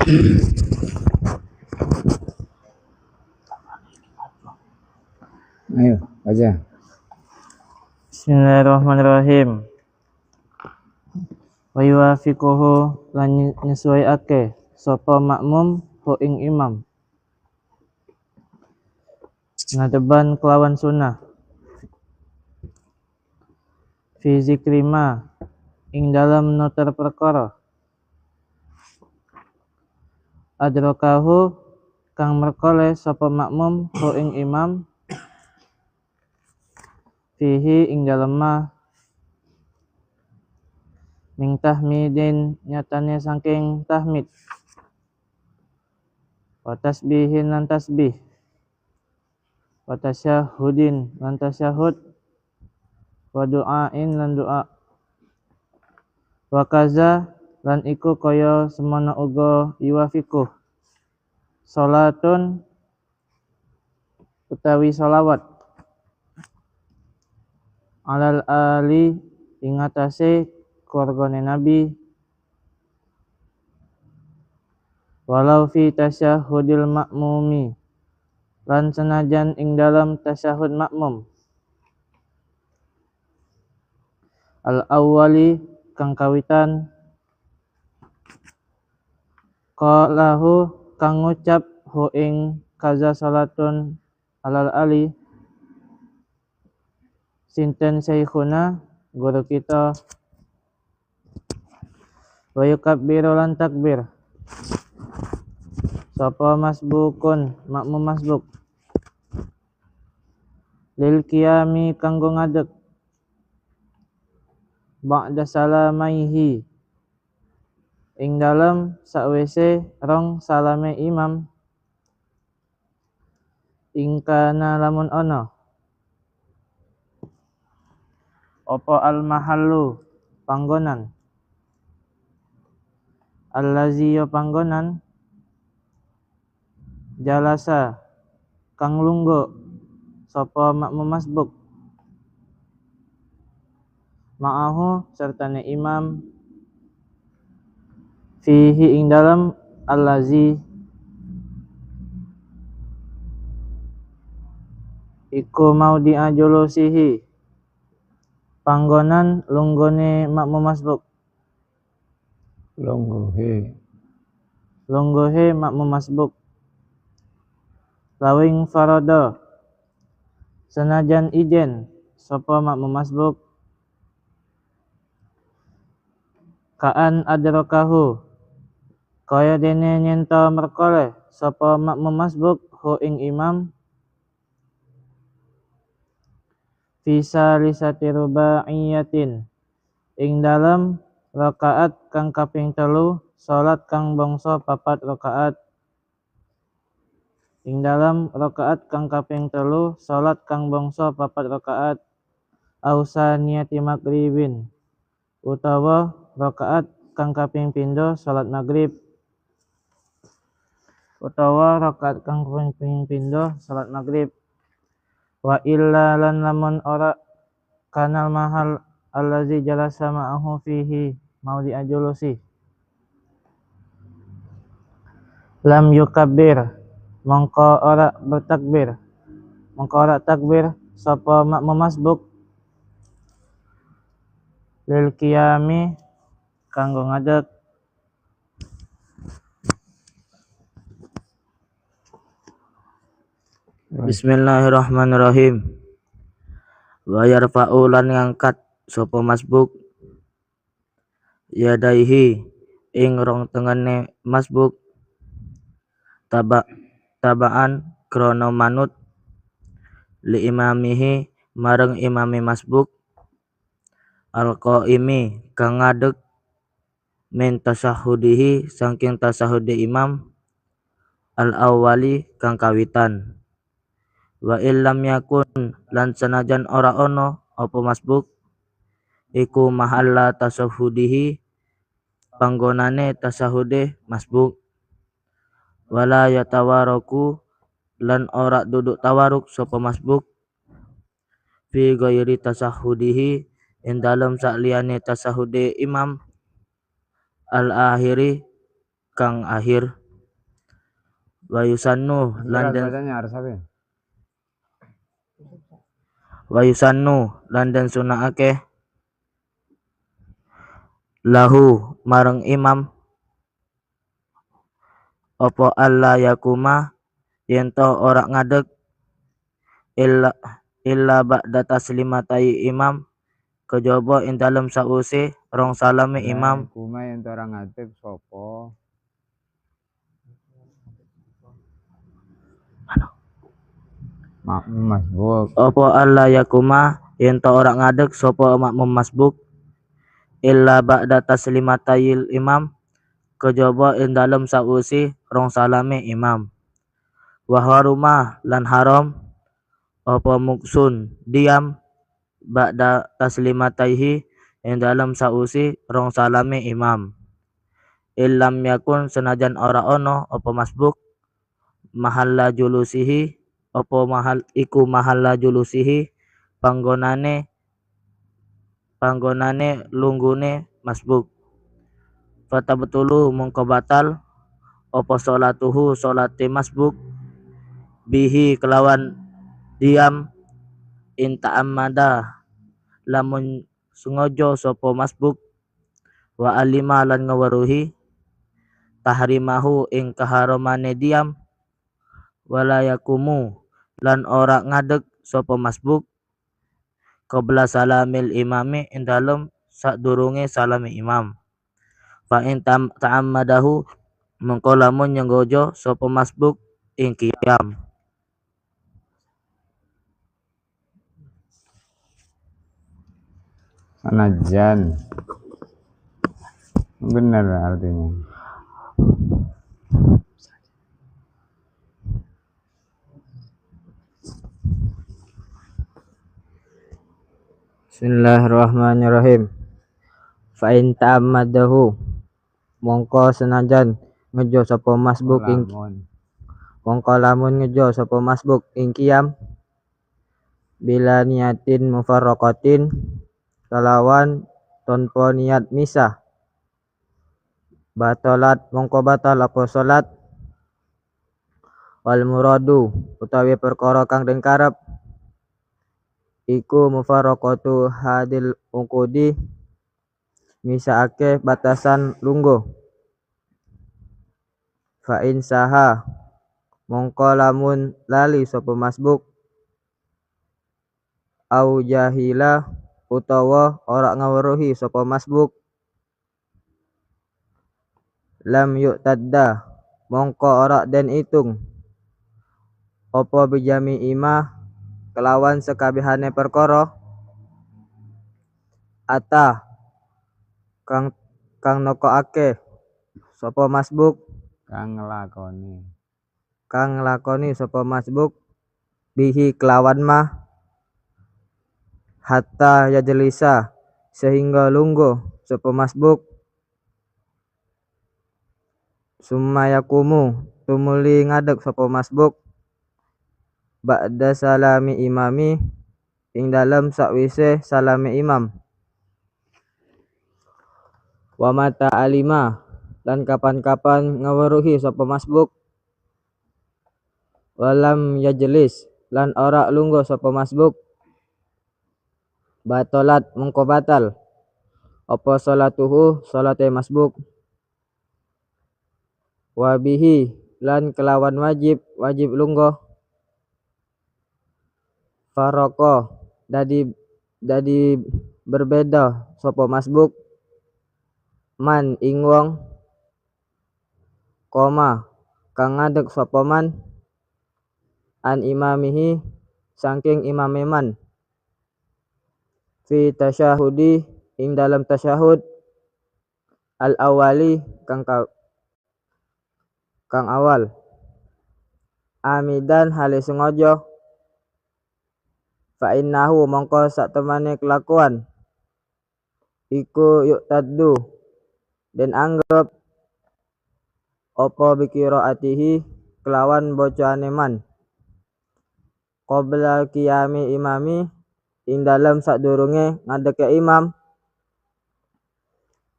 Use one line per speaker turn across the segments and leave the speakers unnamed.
Ayo, baca.
Bismillahirrahmanirrahim. Wa yuwafiquhu lan nyesuaiake sapa makmum hu ing imam. Ngadeban kelawan sunnah. Fi zikri ma ing dalam nutur perkara. Adrakahu kang merkole sapa makmum hu ing imam. Fihi ing dalem ma min tahmidin nyatane saking tahmid wa tasbihin lan tasbih wa tasyahudin lan tasyahud wa du'ain lan doa wa kaza lan iku kaya semono uga yuwafiquh salatun utawi sholawat alal ali ing atase keluargane Nabi walau fi tasyahudil makmumi lan senajan ing dalam tasyahud makmum al awwali kang kawitan qalahu kang ngucap hu ing kaza salatun alal ali sinten syekhuna guru kita wa yukabbiru lan takbir sapa masbukun makmum masbuk lil qiyami kanggo ngadeg ba'da salamaihi ing dalem sakwise rong salame imam ing kana lamun ana apa al mahallu panggonan allazi yo panggonan jalasa kang lungguh sapa makmum masbuk ma'ahu sertane imam fihi ing dalam allazi iku mau diajulusihi panggonan lunggone makmum masbuk lungguhe makmum masbuk lawing farada senajan ijen sapa makmum masbuk kaan adrakahu kaya dene nyenta merkole sapa makmum masbuk hu ing imam fi lisati rubaiyatin ing dalam rakaat kang kaping 3 salat kang bangsa 4 rakaat ing dalam rakaat kang kaping 3 salat kang bangsa 4 rakaat ausaniyati maghribin utawa rakaat kang kaping 7 salat maghrib utawa rakaat kang kaping 7 salat maghrib wa illa lan lamun ora kanal mahal allazi jalasa ma'ahu fihi mau diajulusi lam yukabbir mongko ora takbir sapa makmum masbuk lil qiyami kanggo ngadeg Bismillahirrahmanirrahim. Wa yarfa'u lan ngangkat sapa masbuk yadaihi ing rong tengene masbuk tabaan krana manut li imamihi marang imami masbuk al-qaimi kang ngadeg min tasahhudihi saking tasahhude imam al-awwali kang kawitan wa illam yakun lan senajan ora ono apa masbuk iku mahalla tasahhudihi panggonane tasahude masbuk wala yatawaraku lan ora duduk tawaruk sapa masbuk fi ghairi tasahudihi ing dalem sakliyane tasahude imam al akhiri kang akhir. Wa yusannu lan den
bacanya harus apa?
wa yusannu lan den sunnaake lahu marang imam opo alla yakuma yento ora ngadeg illa ba'da taslimatai imam kejaba ing dalem sause rong salame imam.
Kuma yang orang ngadeg sopo. Makmum masbuk.
Opo alla yakuma yento ora ngadeg sopo makmum masbuk illa ba'da taslimatayil imam kejaba ing dalem sause rong salame imam. Wa haruma lan haram apa muksun diam ba'da taslimataihi ing dalam sausi rong salame imam. Illam yakun senajan ora ono apa masbuk mahalla julusihi apa mahalla julusihi panggonane lunggune masbuk. Fata betulu mongko batal apa sholatuhu sholate masbuk bihi kelawan diam inta amada lamun sengaja sapa masbuk wa alima lan ngawaruhi tahrimahu ing kaharamane diam wala yakumu lan ora ngadeg sapa masbuk qabla salamil imami ing dalem sadurunge salame imam. Fa in ta'ammadahu mengko lamun nyenggojo sapa masbuk ing qiyam.
Sanajan. Benar artinya.
Bismillahirrahmanirrahim. Fa in ta'ammadahu mongko senajan ngejo sapa masbuk ing mongko lamun ngejo sapa masbuk ing qiyam bila niatin mufarraqatin kalawan tanpa niat misah batalat mongko batal apa salat wal muradu utawi perkara kang den karep iku mufarraqatu hadil uqudi misake batasan lungguh. Fa in saha mongko lamun lali sapa masbuk au jahila utawa ora ngaweruhi sapa masbuk lam yu'tadda mongko ora den itung apa bijami imah kelawan sekabehane perkara ata kang nokokake sapa masbuk
Kang
nglakoni sapa masbuk bihi kelawan mah hatta yajlisa sehingga lungguh sapa masbuk summa yakumu tumuli ngadeg sapa masbuk ba'da salami imami ing dalem sakwise salame imam. Wa mata alima lan kapan-kapan ngaweruhi sapa masbuk walam yajlis lan ora lungguh sapa masbuk batalat mengko batal apa salatuhu salate masbuk wa bihi lan kelawan wajib lungguh faroko dadi berbeda sapa masbuk man ing wong koma kang ngadeg sapa man an imamihi saking imame man fi tasyahudi ing dalam tasyahud al awali kang awal amidan hale sengaja fa innahu mongko sak temane kelakuan iku yuk taddu dan anggap opo bikiraatihi kelawan bocane man qabla qiyami imami ing dalam sadurunge ngadeke imam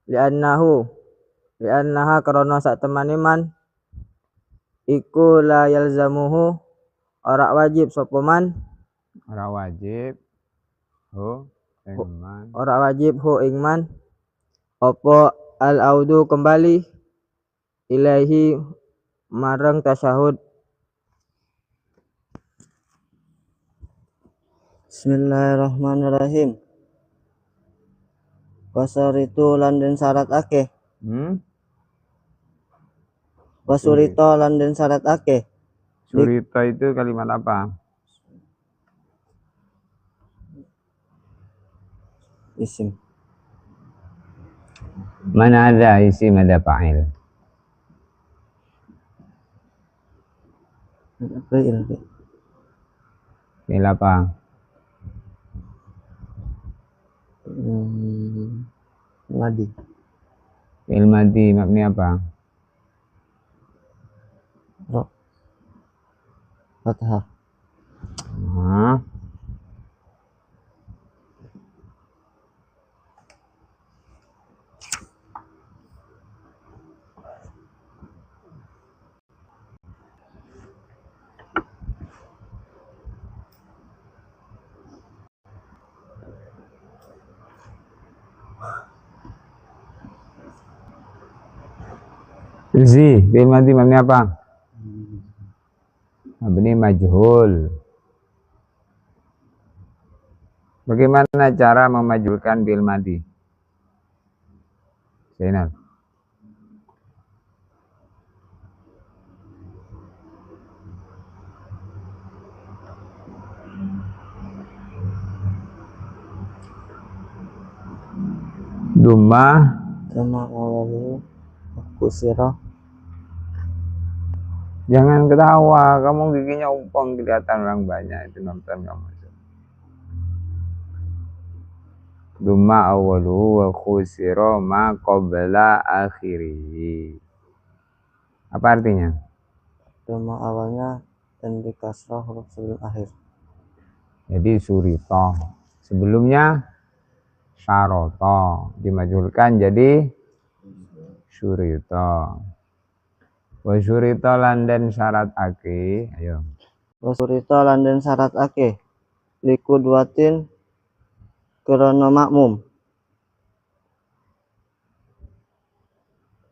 li'annahu Li annaha karena sak temani man iku la yalzamuhu ora wajib sapa man
ora wajib man
ora wajib hu ing man apa al audu kembali ilaihi marang tasyahud. Bismillahirrahmanirrahim. Wasaritu lan den syarat akeh. Wasurito lan den syarat akeh.
Surito itu kalimat apa?
Isim.
Mana ada isim ada fa'il? Fi'il apa?
Madi.
Fi'il madi mabni apa?
Ro. Fathah.
Fi'il madi mabni apa? Mabni majhul. Bagaimana cara memajulkan fi'il madi? Zainal. Dumma
awalu kusira.
Jangan ketawa, kamu giginya umpong kelihatan orang banyak itu nonton kamu. Dumma awalu wa khusira ma qabla akhiri. Apa artinya?
Dumma awalnya dan di kasrah huruf sebelum akhir.
Jadi surito. Sebelumnya syaroto. Dimajulkan jadi surito. Wa surito landen syarat ake. Ayo.
Wa surito landen syarat ake. Likudwatin karena makmum.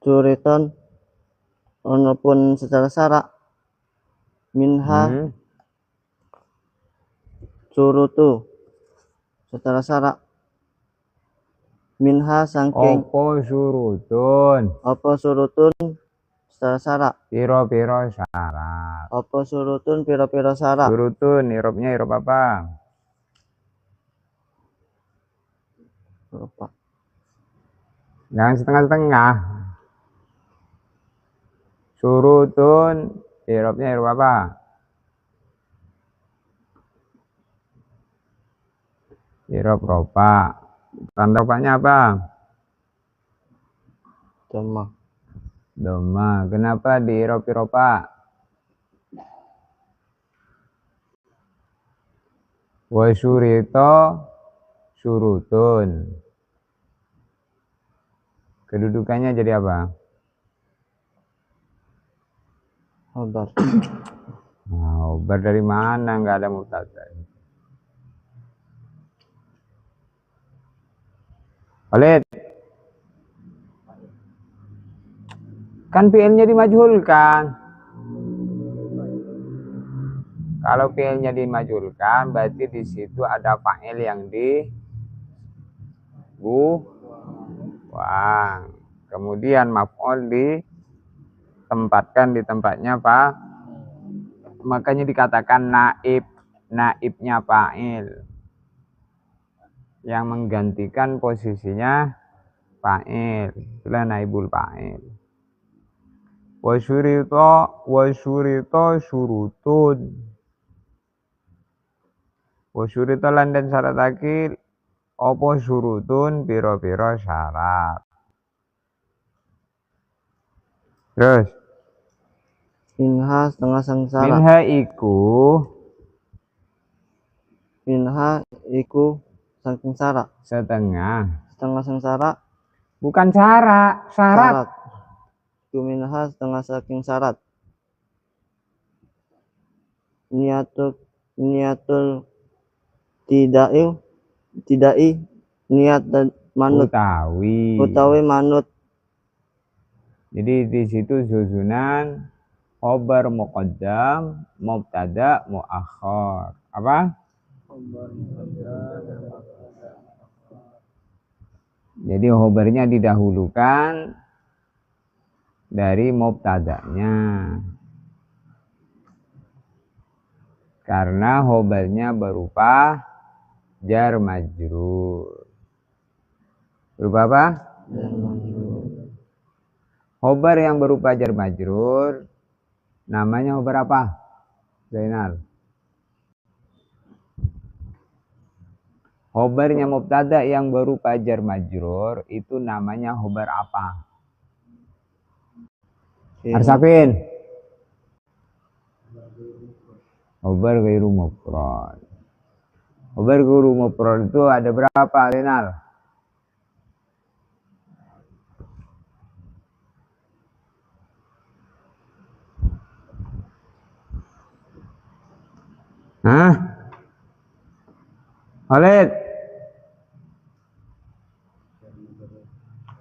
Suriton walaupun secara syarak minha surutu secara syarak minha sangking
apa
surutun secara syarak
piro syarat
apa surutun piro syarak
surutun irobnya irob apa?
Lupa.
Jangan setengah-setengah. Surutun irobnya irob apa? Irob ropa. Tanda ropanya apa? Doma. Kenapa di irob ropa? Wa surito surutun. Kedudukannya jadi apa?
Khobar.
Khobar dari mana? Nggak ada mubtada. Khalid. Kan fi'ilnya dimajhulkan. Kalau fi'ilnya dimajhulkan, berarti di situ ada fa'il yang buang. Kemudian maf'ul ditempatkan di tempatnya Pak. Makanya dikatakan naibnya fa'il. Yang menggantikan posisinya fa'il. Itulah naibul fa'il. Wa syurito syurutun. Wa syurito lan den syaratake apa syurutun pira-pira syarat. Terus
Minha setengah sengsara. Minha iku saking sara.
Setengah
Setengah sengsara.
Bukan syarat.
nisfu minha, setengah saking syarat. Niatul tidai niat dan manut utawi manut.
Jadi di situ susunan khobar muqaddam, mubtada, muakhar. Apa? Jadi khobarnya didahulukan dari mubtadanya. Karena khobarnya berupa jar majrur. Berupa apa?
Jar majrur.
Khobar yang berupa jar majrur namanya khobar apa? Zainal. Khobarnya mubtada yang berupa jar majrur itu namanya khobar apa? Arsafin. Khobar ghairu mufrad. Khobar ghairu mufrad itu ada berapa, Zainal? Hah? Khalid?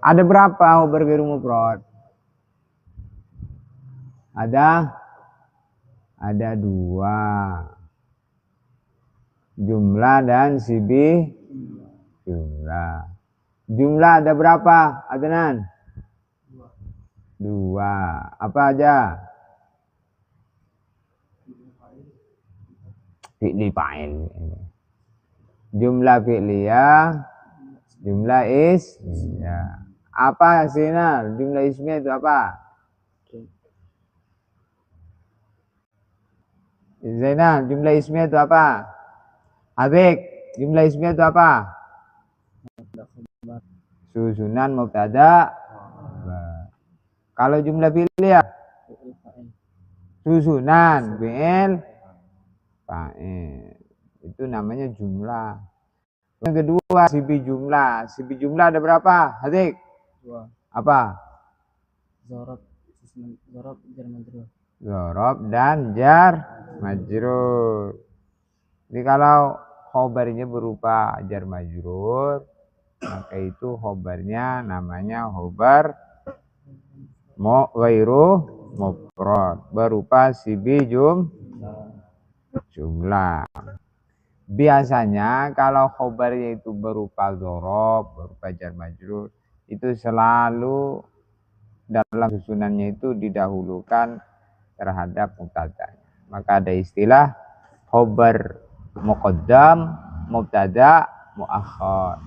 Ada berapa khobar ghairu mufrad? Ada 2. Jumlah dan sibih jumlah. Jumlah ada berapa, Adnan? 2. Apa aja? Fi'li fa'il. Jumlah fi'liyah, jumlah ismiyah. Apa Sinar? Jumlah ismiyah itu apa? Zainal, jumlah ismiyah itu apa? Abik, jumlah ismiyah itu apa? Susunan mubtada. Kalau jumlah fi'liyah, susunan fi'il fa'il. Itu namanya jumlah. Yang kedua, sibi jumlah. Sibi jumlah ada berapa? Hadik?
2.
Apa?
Zorob jar majrur.
Zorob dan jar majrur. Jadi kalau khobarnya berupa jar majrur, maka itu khobarnya namanya khobar ghairu mufrad, berupa sibi jumlah. Biasanya kalau khobarnya itu berupa zorob, berupa jar majrur, itu selalu dalam susunannya itu didahulukan terhadap mubtadanya. Maka ada istilah khobar muqaddam, mubtada, muakhar.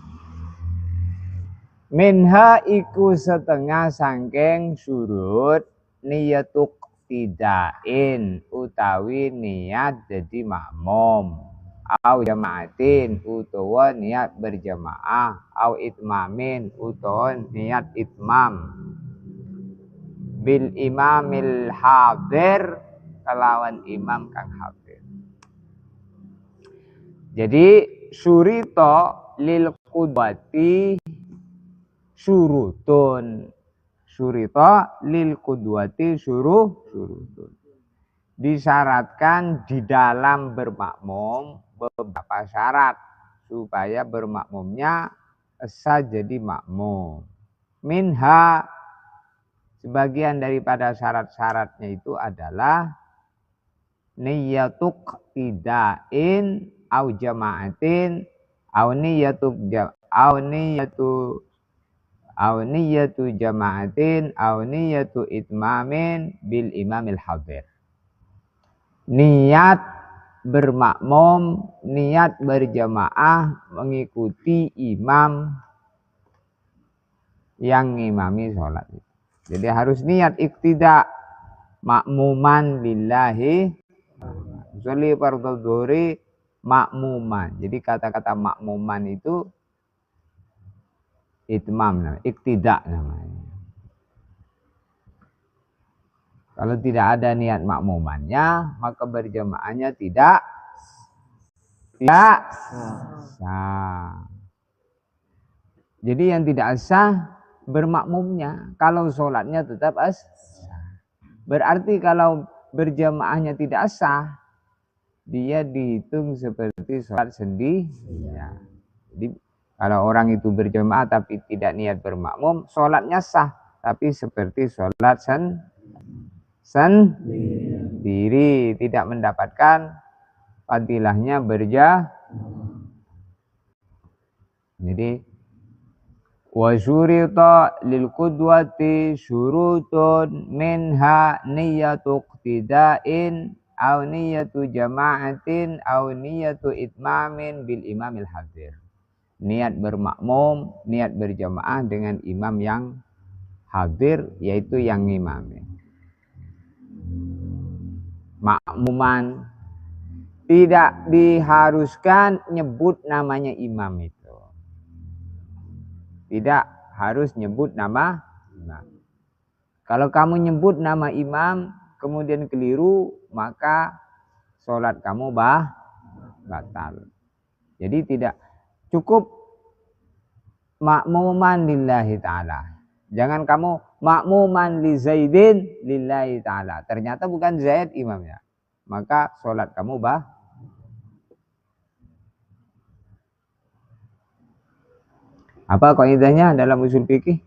Minha iku setengah sangking surut niyatuk tidain utawi niat jadi makmum, au jamaatin utawa niat berjamaah, au itmamin utawa niat itmam, bil imamil hadir kelawan imam kang hadir. Jadi surito lil qudwati surutun. Surito lil qudwati surutun. Disyaratkan di dalam bermakmum beberapa syarat supaya bermakmumnya esa jadi makmum. Minha, sebagian daripada syarat-syaratnya itu adalah niyatuk tidain au jamaatin au niyatu jamaatin au niyatu itmamin bil imamil hadir. Niat bermakmum, niat berjamaah mengikuti imam yang ngimami sholat. Jadi harus niat iktida makmuman lillahi. Sholli fardhu dhuhri makmuman. Jadi kata-kata makmuman itu itmam namanya, iktida namanya. Kalau tidak ada niat makmumannya, maka berjamaahnya tidak sah. Jadi yang tidak sah bermakmumnya. Kalau sholatnya tetap sah. Berarti kalau berjamaahnya tidak sah, dia dihitung seperti sholat sendirian. Jadi kalau orang itu berjamaah tapi tidak niat bermakmum, sholatnya sah, tapi seperti sholat sendiri, tidak mendapatkan fadilahnya berjamaah. Jadi wa syurita lil qudwati syurutun minha niyyatu iqtida'in aw niyyatu jama'atin aw niyyatu itmamin bil imamil hadir. Niat bermakmum, niat berjamaah dengan imam yang hadir, yaitu yang ngimami. Makmuman tidak diharuskan nyebut namanya imam itu. Tidak harus nyebut nama imam. Kalau kamu nyebut nama imam kemudian keliru, maka sholat kamu batal. Jadi tidak cukup makmuman lillahi ta'ala. Jangan kamu makmuman li Zaidin lillahi ta'ala. Ternyata bukan Zaid imamnya. Maka sholat kamu Apa kaidahnya dalam usul fikih?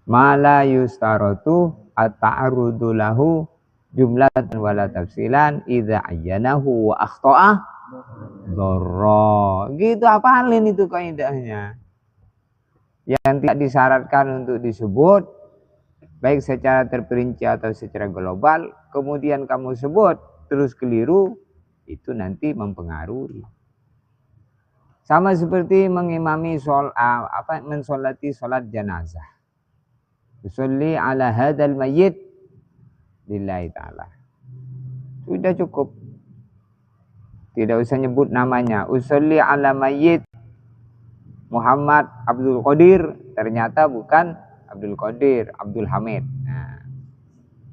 Ma la yustaratu at-ta'arrudu lahu jumlatan wala tafsilan idza ayyanahu wa akhta'a dharra. Gitu, apalin itu kaidahnya. Yang tidak disyaratkan untuk disebut baik secara terperinci atau secara global, kemudian kamu sebut terus keliru, itu nanti mempengaruhi. Sama seperti mengimami mensolati sholat jenazah. Usolli ala hadal mayyit lillahi ta'ala. Sudah cukup. Tidak usah nyebut namanya. Usolli ala mayyit Muhammad Abdul Qadir. Ternyata bukan Abdul Qadir, Abdul Hamid. Nah,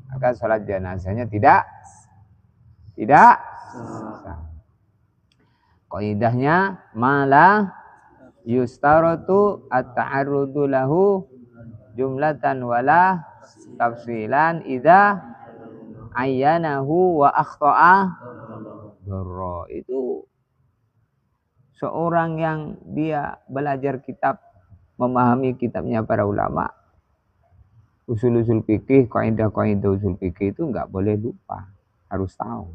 maka sholat jenazahnya tidak sah. Qaidahnya mala yustaratu at-ta'arrudu lahu jumlatan wala tafsilan idza ayyanahu wa akhta'a dharra. Itu seorang yang dia belajar kitab, memahami kitabnya para ulama, usul-usul fikih, kaidah-kaidah usul fikih itu enggak boleh lupa, harus tahu.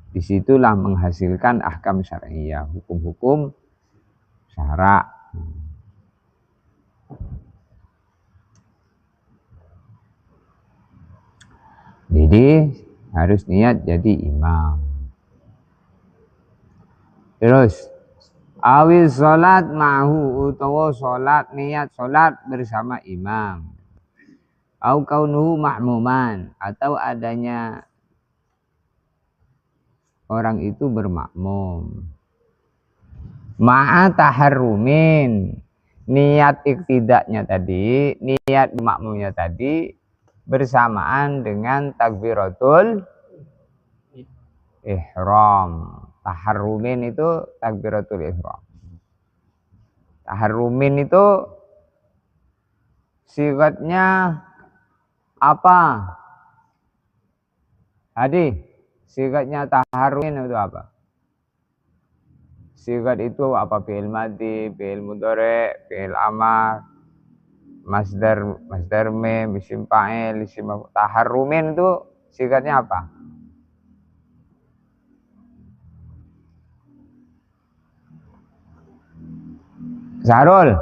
Disitulah menghasilkan ahkam syariah, hukum-hukum syara'. Jadi harus niat jadi imam. Terus awil sholat ma'hu, utawa sholat, niat sholat bersama imam. Au kaunuhu ma'muman, atau adanya orang itu bermakmum. Ma'a taharrumin, niat iktidaknya tadi, niat makmumnya tadi bersamaan dengan takbiratul ihram. Taharrumin itu takbiratul ihram. Taharrumin itu sigatnya apa? Adi, sigatnya taharrumin itu apa? Sigat itu apa? Fi'il madhi, fi'il mudhari', fi'il amar, masdar mim, isim fa'il, isim maf'ul. Taharrumin itu sigatnya apa? Sarul.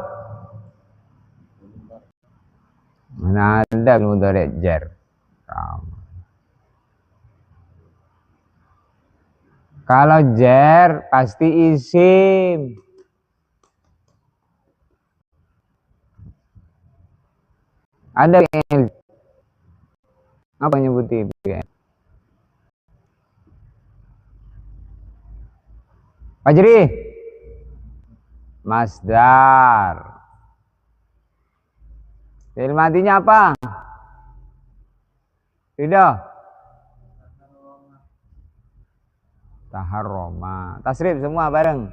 Mana ada mudhari' jar. Kalau jar pasti isim. Ada fi'il. Apa nyebutin fi'il? Fajri. Masdar. Fi'il madinya apa? Tidak. Taharroma. Tasrif semua bareng.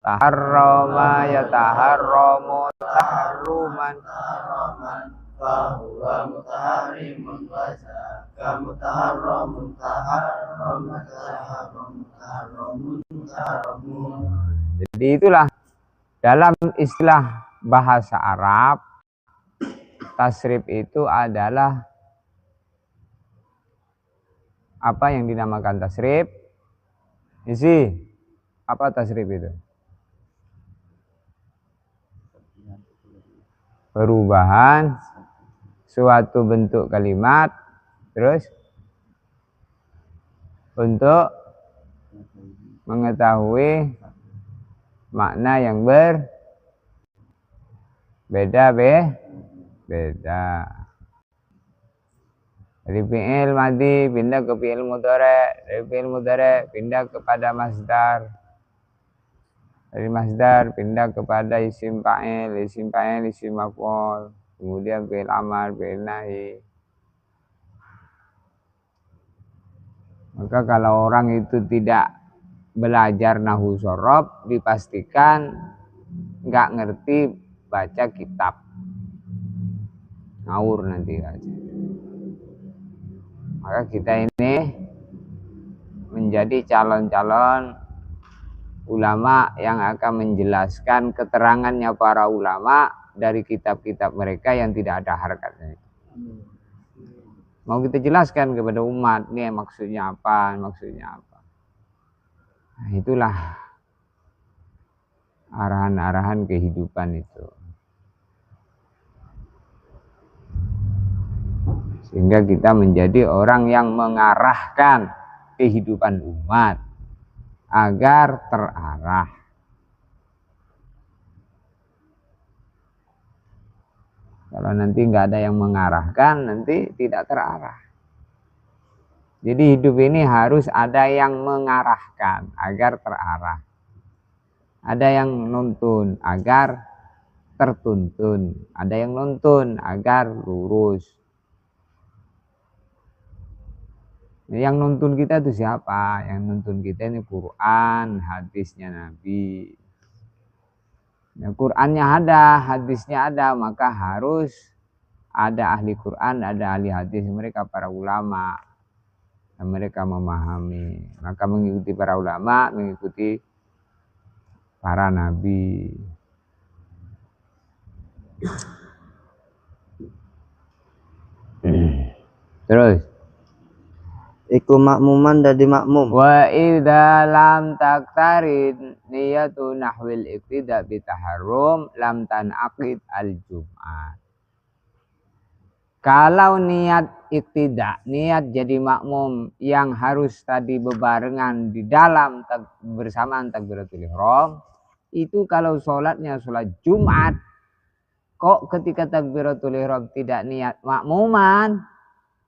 taharrama yataharramu taharruman
fahuwa mutaharimun wa zaka mutaharramun mutaharramun.
Jadi itulah dalam istilah bahasa Arab, tasrif itu adalah apa yang dinamakan tasrif? Isi, apa tasrif itu? Perubahan suatu bentuk kalimat terus untuk mengetahui makna yang berbeda. Dari fi'il madhi pindah ke fi'il mudhari', dari fi'il mudhari' pindah kepada masdar, dari masdar pindah kepada isim fa'il, isim maf'ul, kemudian fi'il amar, fi'il nahi. Maka kalau orang itu tidak belajar nahwu shorof, dipastikan nggak ngerti baca kitab, ngawur nanti aja. Maka kita ini menjadi calon-calon ulama yang akan menjelaskan keterangannya para ulama dari kitab-kitab mereka yang tidak ada harkatnya. Mau kita jelaskan kepada umat, nih maksudnya apa. Nah, itulah arahan-arahan kehidupan itu. Sehingga kita menjadi orang yang mengarahkan kehidupan umat agar terarah. Kalau nanti nggak ada yang mengarahkan, nanti tidak terarah. Jadi hidup ini harus ada yang mengarahkan agar terarah. Ada yang nuntun agar tertuntun. Ada yang nuntun agar lurus. Yang nuntun kita itu siapa? Yang nuntun kita ini Quran, hadisnya Nabi. Nah, Qurannya ada, hadisnya ada, maka harus ada ahli Quran, ada ahli hadis, mereka para ulama. Dan mereka memahami. Maka mengikuti para ulama, mengikuti para nabi. Terus
Iku makmuman dadi makmum.
wa idza lam taktarid niyatu nahwil iqtida bitaharrum lam tanaqid al jum'ah. Kalau niat iqtida, niat jadi makmum yang harus tadi bebarengan di dalam bersamaan takbiratul ihram, itu kalau sholatnya sholat Jumat, kok ketika takbiratul ihram tidak niat makmuman,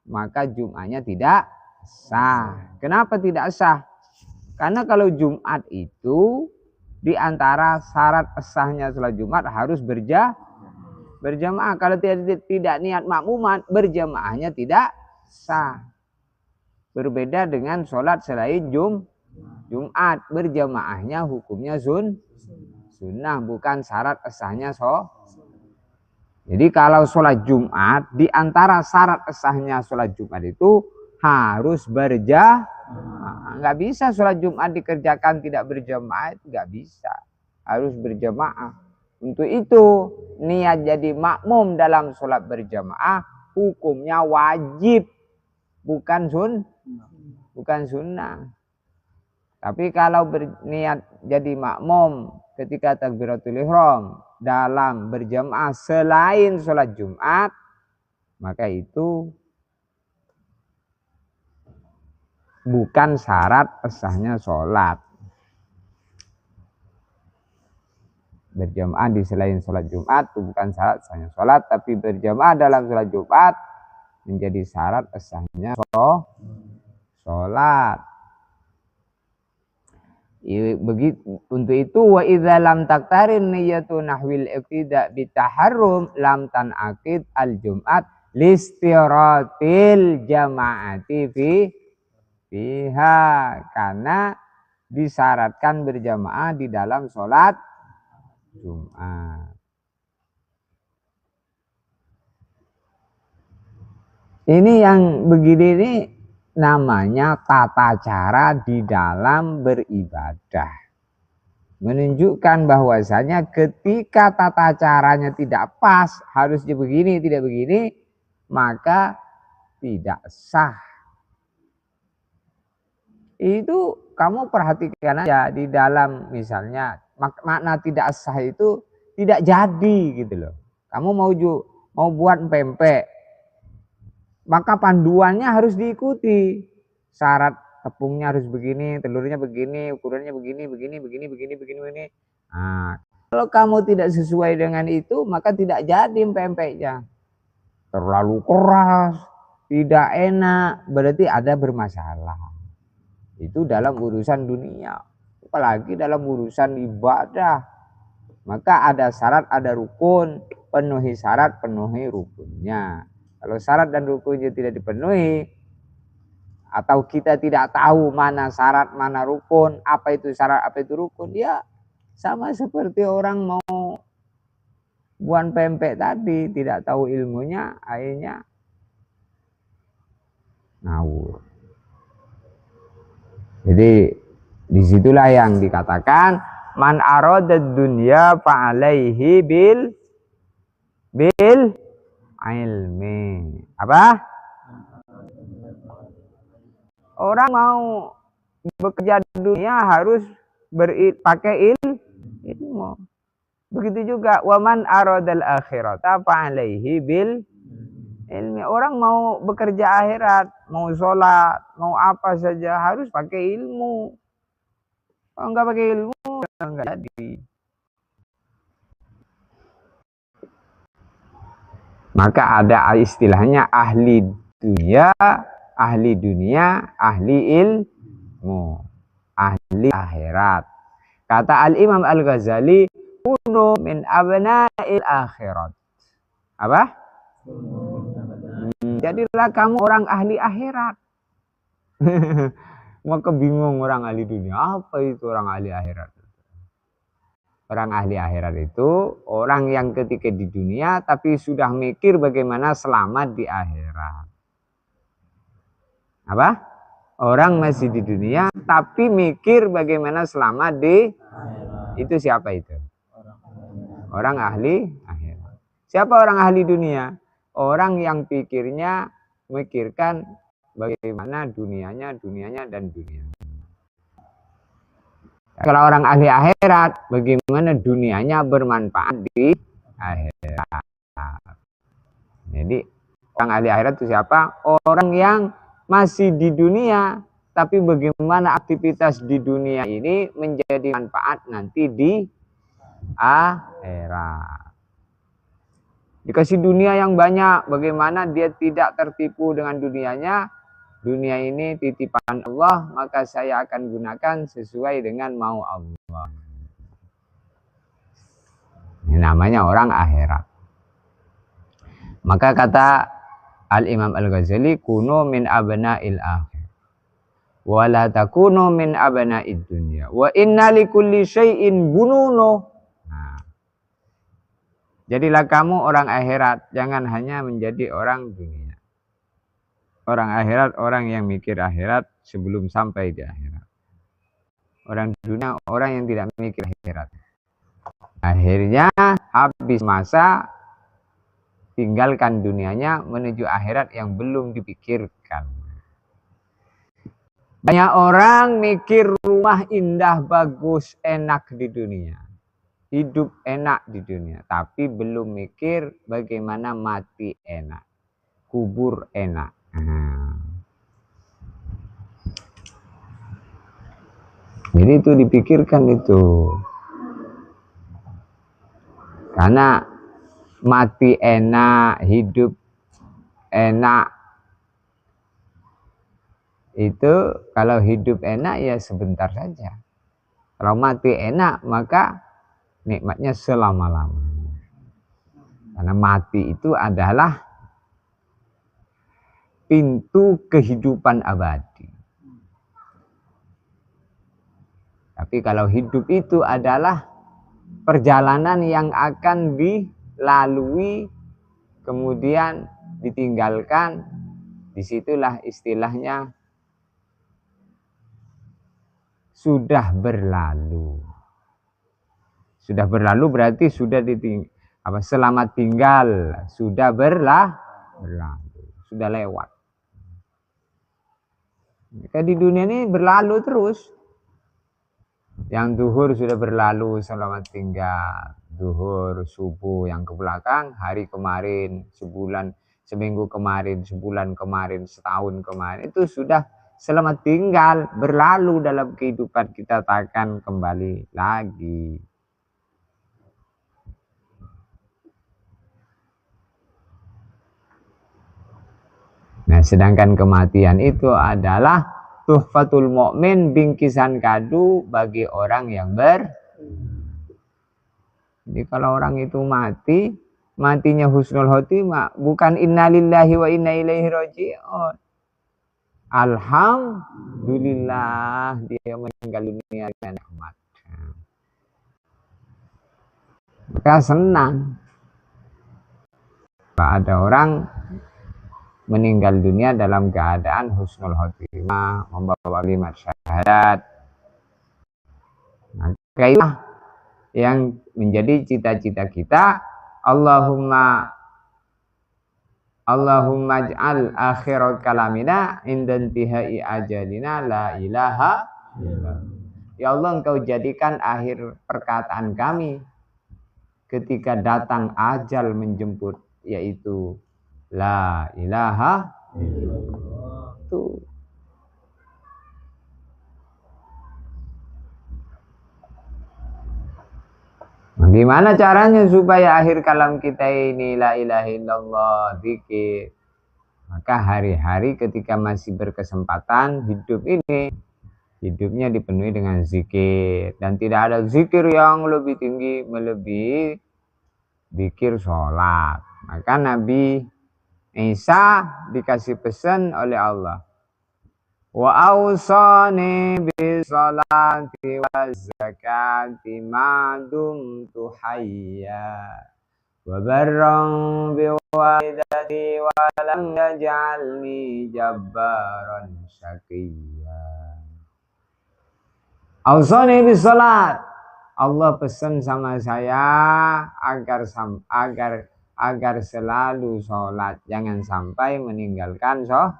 maka Jum'ahnya tidak sah. Kenapa tidak sah? Karena kalau Jumat itu di antara syarat sahnya sholat Jumat harus berjamaah. Kalau tidak niat makmuman, berjamaahnya tidak sah. Berbeda dengan sholat selain Jumat, berjamaahnya hukumnya sunnah, bukan syarat sahnya Jadi kalau sholat Jumat, di antara syarat sahnya sholat Jumat itu harus berjamaah. Nggak bisa sholat Jumat dikerjakan tidak berjamaah, itu nggak bisa. Harus berjamaah. Untuk itu niat jadi makmum dalam sholat berjamaah hukumnya wajib, bukan sunnah. Tapi kalau berniat jadi makmum ketika takbiratul ihram dalam berjamaah selain sholat Jumat, maka itu bukan syarat sahnya sholat. Berjamaah di selain sholat Jumat itu bukan syarat sahnya sholat, tapi berjamaah dalam sholat Jumat menjadi syarat sahnya sholat. Begitu, untuk itu wa idza lam taktarin niyatu nahwil iqtida bitaharrum lam tanaqid al Jumat listiratil jamaati fiha, karena disyaratkan berjamaah di dalam sholat Jumat. Ini yang begini ini namanya tata cara di dalam beribadah. Menunjukkan bahwasanya ketika tata caranya tidak pas, harusnya begini, tidak begini, maka tidak sah. Itu kamu perhatikan aja di dalam misalnya makna tidak sah itu tidak jadi gitu loh. Kamu mau buat pempek, maka panduannya harus diikuti. Syarat tepungnya harus begini, telurnya begini, ukurannya begini. Nah, kalau kamu tidak sesuai dengan itu, maka tidak jadi pempeknya. Terlalu keras, tidak enak, berarti ada bermasalah. Itu dalam urusan dunia, apalagi dalam urusan ibadah. Maka ada syarat, ada rukun, penuhi syarat, penuhi rukunnya. Kalau syarat dan rukunnya tidak dipenuhi, atau kita tidak tahu mana syarat, mana rukun, apa itu syarat, apa itu rukun, ya sama seperti orang mau buat pempek tadi, tidak tahu ilmunya, akhirnya ngawur. Jadi disitulah yang dikatakan man aradad dunya fa'alaihi bil ilmi. Apa? Orang mau bekerja di dunia harus pakai ilmu. Begitu juga waman aradal akhirata fa'alaihi bil ilmi. Orang mau bekerja akhirat, mau sholat, mau apa saja harus pakai ilmu. Kalau enggak pakai ilmu enggak jadi. Maka ada istilahnya ahli dunia, ahli ilmu, ahli akhirat. Kata Al-Imam Al-Ghazali, kunu min abna'il akhirat. Apa? Jadilah kamu orang ahli akhirat. Maka bingung orang ahli dunia. Apa itu orang ahli akhirat? Orang ahli akhirat itu orang yang ketika di dunia tapi sudah mikir bagaimana selamat di akhirat. Apa? Orang masih di dunia tapi mikir bagaimana selamat di akhirat. Itu siapa itu? Orang ahli akhirat. Siapa orang ahli dunia? Orang yang mikirkan bagaimana dunianya dan dunia. Kalau orang ahli akhirat, bagaimana dunianya bermanfaat di akhirat. Jadi orang ahli akhirat itu siapa? Orang yang masih di dunia, tapi bagaimana aktivitas di dunia ini menjadi manfaat nanti di akhirat. Dikasih dunia yang banyak, bagaimana dia tidak tertipu dengan dunianya. Dunia ini titipan Allah, maka saya akan gunakan sesuai dengan mau Allah. Ini namanya orang akhirat. Maka kata Al-Imam Al-Ghazali, kunu min abna'il akhir. Wa la takunu min abna'id dunya. Wa inna likulli syai'in bununo. Nah, jadilah kamu orang akhirat, jangan hanya menjadi orang dunia. Orang akhirat, orang yang mikir akhirat sebelum sampai di akhirat. Orang dunia, orang yang tidak mikir akhirat. Akhirnya habis masa, tinggalkan dunianya menuju akhirat yang belum dipikirkan. Banyak orang mikir rumah indah, bagus, enak di dunia. Hidup enak di dunia. Tapi belum mikir bagaimana mati enak. Kubur enak. Jadi itu dipikirkan itu. Karena mati enak, hidup enak. Itu kalau hidup enak ya sebentar saja. Kalau mati enak maka nikmatnya selama-lamanya. Karena mati itu adalah pintu kehidupan abadi. Tapi kalau hidup itu adalah perjalanan yang akan dilalui kemudian ditinggalkan, disitulah istilahnya sudah berlalu. Sudah berlalu berarti sudah selamat tinggal, sudah berlalu, sudah lewat. Maka di dunia ini berlalu terus. Yang zuhur sudah berlalu, selamat tinggal. Zuhur, subuh, yang ke belakang, hari kemarin, sebulan, seminggu kemarin, sebulan kemarin, setahun kemarin, itu sudah selamat tinggal, berlalu dalam kehidupan kita, takkan kembali lagi. Nah, sedangkan kematian itu adalah tuhfatul mukmin, bingkisan kado bagi orang yang Jadi kalau orang itu mati, matinya husnul khotimah, bukan innalillahi wa inna ilaihi raji'un. Alhamdulillah dia meninggal dunia dengan nikmat. Maka senang. Ada orang meninggal dunia dalam keadaan husnul khotimah, membawa kalimat syahadat. Maka itulah yang menjadi cita-cita kita. Allahumma ij'al akhirat kalamina inda intihai ajalina la ilaha illallah. Ya Allah, Engkau jadikan akhir perkataan kami ketika datang ajal menjemput, yaitu la ilaha illallah. Tuh. Gimana caranya supaya akhir kalam kita ini la ilaha illallah, zikir? Maka hari-hari ketika masih berkesempatan hidup ini, hidupnya dipenuhi dengan zikir. Dan tidak ada zikir yang lebih tinggi melebihi zikir sholat. Maka Nabi Isa dikasih pesan oleh Allah, wa awsani bis salati waz zakati ma dumtu hayya wa barran bi walidati wa lam yaj'alni jabbaran syaqiyya. Awsani bis salat, Allah pesan sama saya agar selalu sholat, jangan sampai meninggalkan sholat.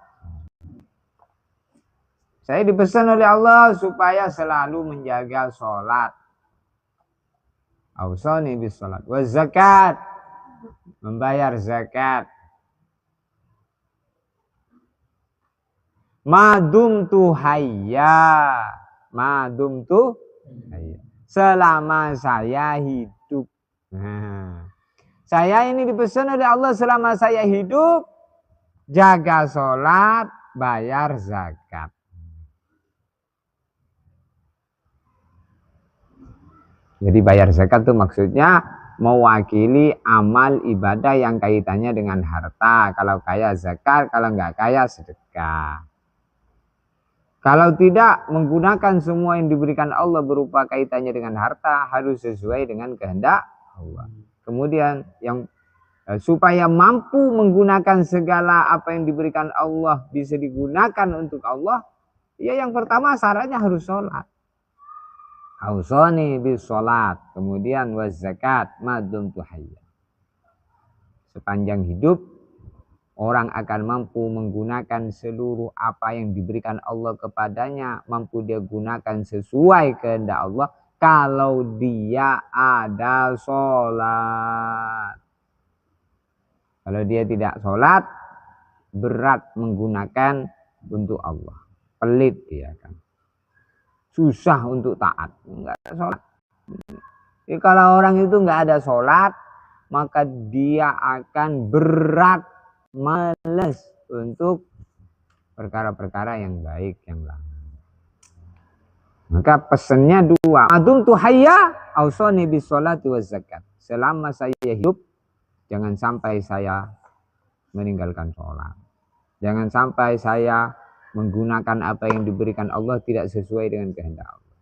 Saya dipesan oleh Allah supaya selalu menjaga sholat. Awsani bis sholat. Wa zakat, membayar zakat. Madumtu hayya, madumtu hayya, selama saya hidup. Nah, saya ini dipesan oleh Allah selama saya hidup, jaga sholat, bayar zakat. Jadi bayar zakat itu maksudnya mewakili amal ibadah yang kaitannya dengan harta. Kalau kaya zakat, kalau nggak kaya sedekah. Kalau tidak menggunakan semua yang diberikan Allah berupa kaitannya dengan harta, harus sesuai dengan kehendak Allah. Kemudian yang supaya mampu menggunakan segala apa yang diberikan Allah bisa digunakan untuk Allah, ya yang pertama syaratnya harus sholat. Ausoni bis sholat, kemudian waz zakat madumtu hayya. Sepanjang hidup orang akan mampu menggunakan seluruh apa yang diberikan Allah kepadanya, mampu dia gunakan sesuai kehendak Allah kalau dia ada sholat. Kalau dia tidak sholat, berat menggunakan untuk Allah, pelit dia kan, susah untuk taat, nggak ada sholat. Jadi kalau orang itu nggak ada sholat, maka dia akan berat, malas untuk perkara-perkara yang baik, yang lain. Maka pesannya dua, madumtu hayya ausoni bis sholati waz zakat. Selama saya hidup, jangan sampai saya meninggalkan sholat. Jangan sampai saya menggunakan apa yang diberikan Allah tidak sesuai dengan kehendak Allah.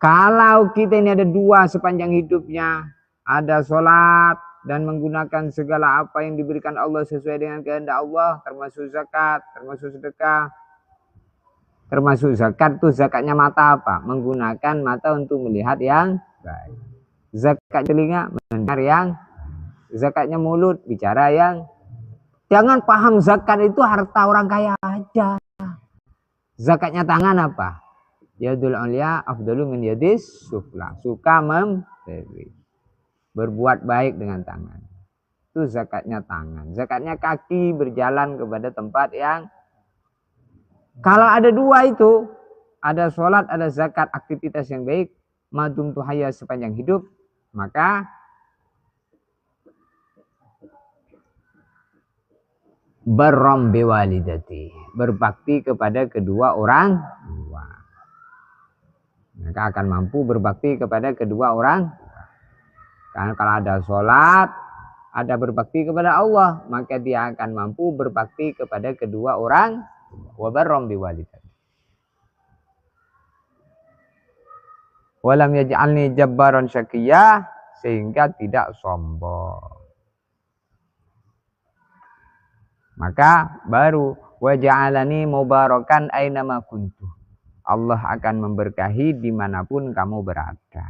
Kalau kita ini ada dua sepanjang hidupnya, ada sholat dan menggunakan segala apa yang diberikan Allah sesuai dengan kehendak Allah, termasuk zakat, termasuk sedekah. Termasuk zakat tuh zakatnya mata apa? Menggunakan mata untuk melihat yang baik. Zakat telinga mendengar yang, zakatnya mulut bicara yang. Jangan paham zakat itu harta orang kaya aja. Zakatnya tangan apa? Yadul ulia afdalu min yadis sufla. Suka memberi. Berbuat baik dengan tangan. Itu zakatnya tangan. Zakatnya kaki berjalan kepada tempat yang. Kalau ada dua itu. Ada sholat, ada zakat, aktivitas yang baik. Madum tuhaya sepanjang hidup. Maka. Barram biwalidati. Berbakti kepada kedua orang tua. Maka akan mampu berbakti kepada kedua orang. Karena kalau ada sholat, ada berbakti kepada Allah, maka dia akan mampu berbakti kepada kedua orang. Wabarrom biwalidati. Walam yaj'alni jabbaran syaqiyya, sehingga tidak sombong. Maka baru waja'alani mubarakan ainama kuntu. Allah akan memberkahi dimanapun kamu berada.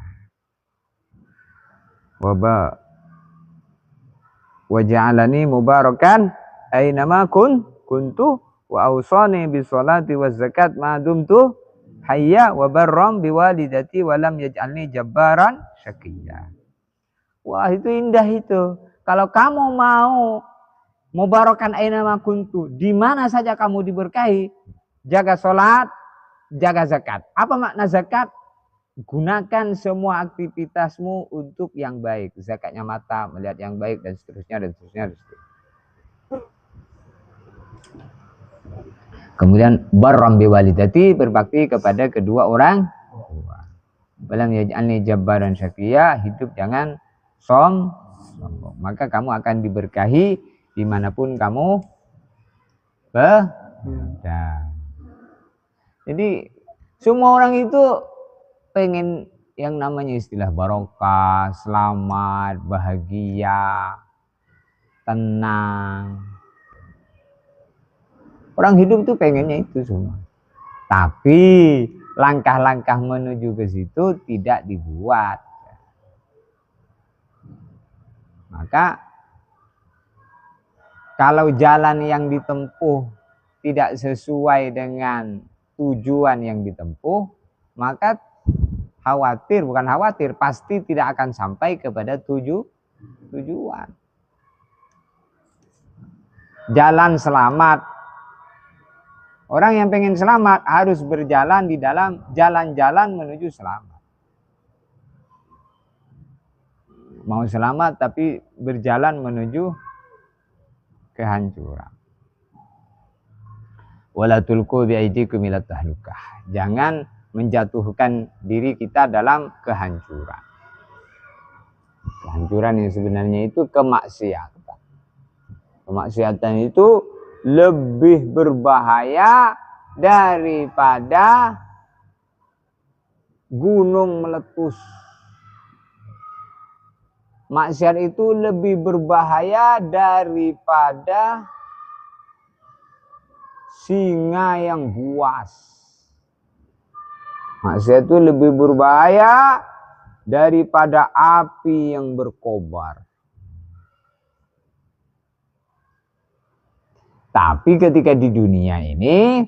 Waja'alani mubarakan ainama kuntu wa awsani bisolati wa zakat ma dumtu hayya wa barram biwalidati wa lam yaj'alni jabbaran syaqiyya. Wah, itu indah itu. Kalau kamu mau mubarakan ainama kuntu, di mana saja kamu diberkahi, jaga sholat, jaga zakat. Apa makna zakat? Gunakan semua aktivitasmu untuk yang baik. Zakatnya mata, melihat yang baik, dan seterusnya, dan seterusnya, dan seterusnya. Kemudian barram biwalidati, berbakti kepada kedua orang tua. Walam yaj'alni jabbaran syaqiyya, hidup jangan sombong. Maka kamu akan diberkahi dimanapun kamu berada. Jadi semua orang itu pengen yang namanya istilah barokah, selamat, bahagia, tenang. Orang hidup tuh pengennya itu semua. Tapi langkah-langkah menuju ke situ tidak dibuat. Maka kalau jalan yang ditempuh tidak sesuai dengan tujuan yang ditempuh, maka bukan khawatir, pasti tidak akan sampai kepada tujuan. Jalan selamat. Orang yang pengen selamat harus berjalan di dalam jalan-jalan menuju selamat. Mau selamat tapi berjalan menuju kehancuran. Wala tulqu biaidikum ila tahlukah. Jangan menjatuhkan diri kita dalam kehancuran. Kehancuran yang sebenarnya itu kemaksiatan. Kemaksiatan itu lebih berbahaya daripada gunung meletus. Maksiat itu lebih berbahaya daripada singa yang buas. Maksiat itu lebih berbahaya daripada api yang berkobar. Tapi ketika di dunia ini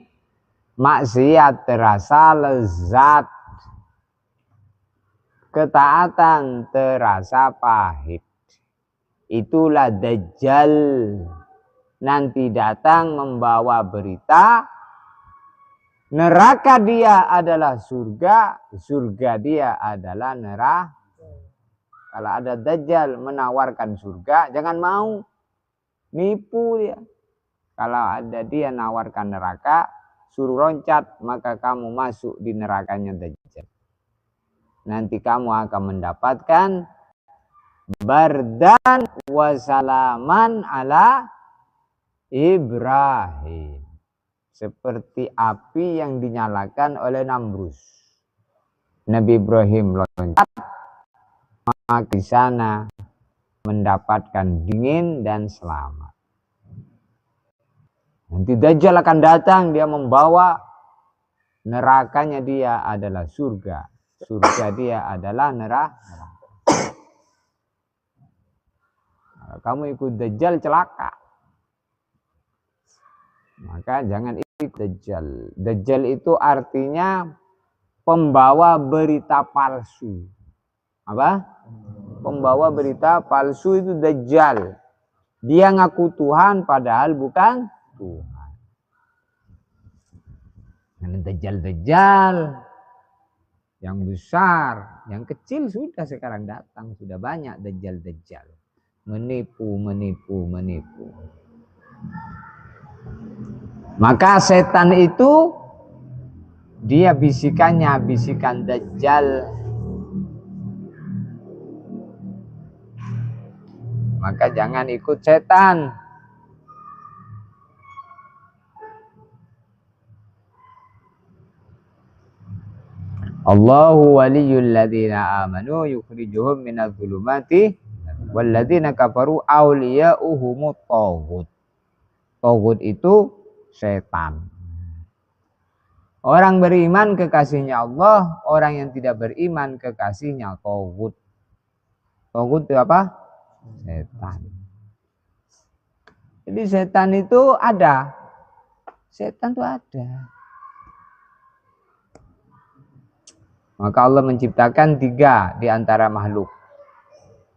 maksiat terasa lezat, ketaatan terasa pahit. Itulah Dajjal nanti datang membawa berita neraka dia adalah surga, surga dia adalah neraka. Kalau ada Dajjal menawarkan surga, jangan mau, nipu dia. Kalau ada dia nawarkan neraka, suruh loncat, maka kamu masuk di nerakanya Dajjal. Nanti kamu akan mendapatkan bardan wasalaman ala Ibrahim. Seperti api yang dinyalakan oleh Namrus. Nabi Ibrahim loncat, maka di sana mendapatkan dingin dan selamat. Nanti Dajjal akan datang, dia membawa nerakanya, dia adalah surga. Surga dia adalah neraka. Kalau kamu ikut Dajjal celaka. Maka jangan ikut Dajjal. Dajjal itu artinya pembawa berita palsu. Apa? Pembawa berita palsu itu Dajjal. Dia ngaku Tuhan padahal bukan Tuhan. Karena Dajjal-Dajjal yang besar, yang kecil sudah sekarang datang, sudah banyak Dajjal-Dajjal. Menipu. Maka setan itu dia bisikannya bisikan Dajjal. Maka jangan ikut setan. Allahu waliyul ladzina amanu yukhrijuhum minadh dhulumati wal ladzina kafaru awliya'uhumut taghut. Taghut itu setan. Orang beriman kekasihnya Allah, orang yang tidak beriman kekasihnya taghut. Taghut itu apa? Setan. Jadi setan itu ada. Setan itu ada. Maka Allah menciptakan 3 di antara makhluk.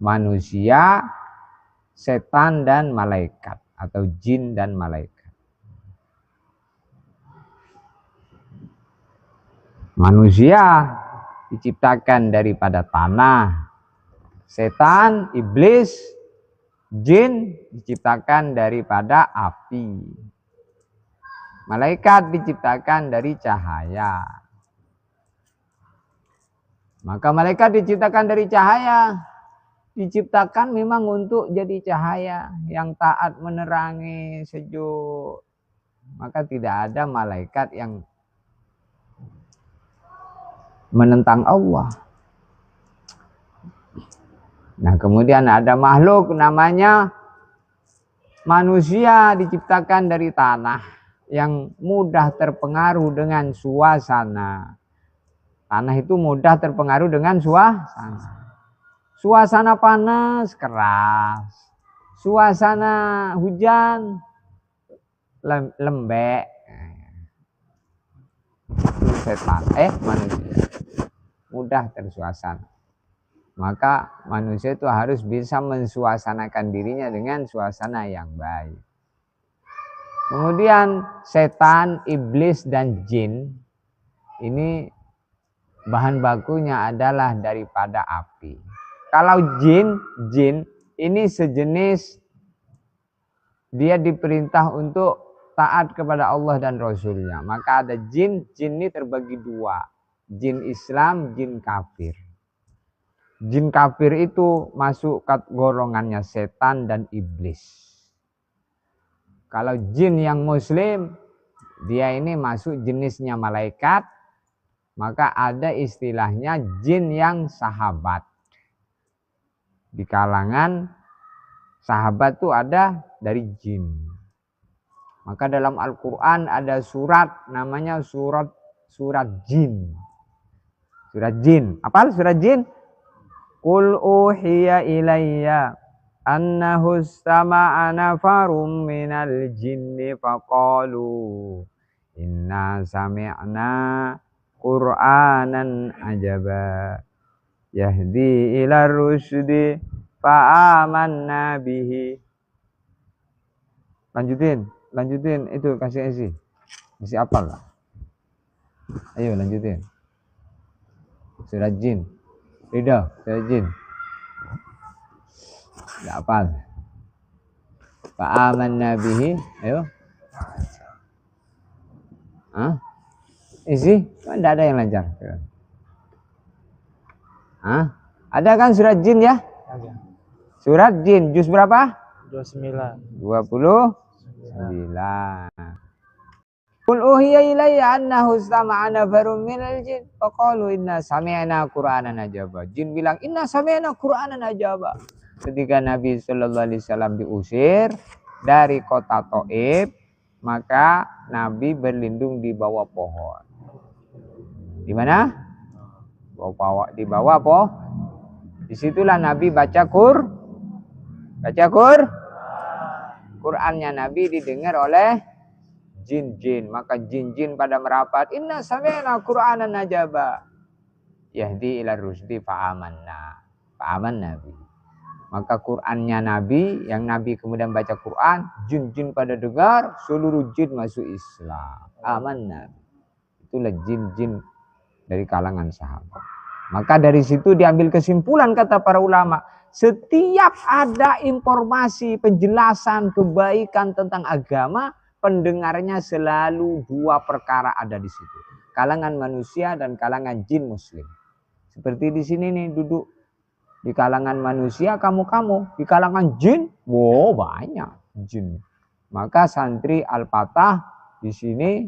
Manusia, setan, dan malaikat. Atau jin dan malaikat. Manusia diciptakan daripada tanah. Setan, iblis, jin diciptakan daripada api. Malaikat diciptakan dari cahaya. Maka malaikat diciptakan dari cahaya. Diciptakan memang untuk jadi cahaya yang taat, menerangi, sejuk. Maka tidak ada malaikat yang menentang Allah. Nah, kemudian ada makhluk namanya manusia, diciptakan dari tanah yang mudah terpengaruh dengan suasana. Tanah itu mudah terpengaruh dengan suasana. Suasana panas, keras. Suasana hujan, lembek. Itu setan, manusia. Mudah tersuasana. Maka manusia itu harus bisa mensuasanakan dirinya dengan suasana yang baik. Kemudian setan, iblis, dan jin ini bahan bakunya adalah daripada api. Kalau jin ini sejenis, dia diperintah untuk taat kepada Allah dan Rasulnya. Maka ada jin ini terbagi 2. Jin Islam, jin kafir. Jin kafir itu masuk ke golongannya setan dan iblis. Kalau jin yang muslim, dia ini masuk jenisnya malaikat. Maka ada istilahnya jin yang sahabat. Di kalangan sahabat itu ada dari jin. Maka dalam Al-Quran ada surat namanya surat jin. Surat jin. Apa surat jin? Qul uhiya ilayya annahu istama'a nafarum minal jinni faqalu inna sami'na Qur'anan ajaba yahdi ila rusdi fa'amanna bihi. Lanjutin itu, kasih isi apal lah. Ayo lanjutin. Surat jin. Ridho, surat jin. Enggak apal. Fa'amanna bihi. Ayo. Hah? Isi, tidak ada yang lancar. Hah? Ada kan surat jin ya?
Ada.
Surat jin, juz berapa?
29.
29. Qul uhiya ilayya annahu istama'a nafarun minal jin faqalu inna sami'na qur'anan ajaba. Jin bilang inna sami'na qur'anan ajaba. Ketika Nabi sallallahu alaihi wasallam diusir dari kota Thaif, maka Nabi berlindung di bawah pohon. Di mana? Di bawah pohon. Disitulah Nabi baca Qur'annya Nabi didengar oleh jin-jin. Maka jin-jin pada merapat. Inna sami'na Qur'anan ajaba. Yahdi ila rusdi fa'amanna. Fa'aman Nabi. Maka Qur'annya Nabi, yang Nabi kemudian baca Qur'an, jin-jin pada dengar, seluruh jin masuk Islam. Aman Nabi. Itulah jin-jin dari kalangan sahabat. Maka dari situ diambil kesimpulan kata para ulama. Setiap ada informasi, penjelasan, kebaikan tentang agama, pendengarnya selalu dua perkara ada di situ. Kalangan manusia dan kalangan jin muslim. Seperti di sini nih duduk. Di kalangan manusia kamu. Di kalangan jin, wow banyak jin. Maka santri Al-Fatah di sini,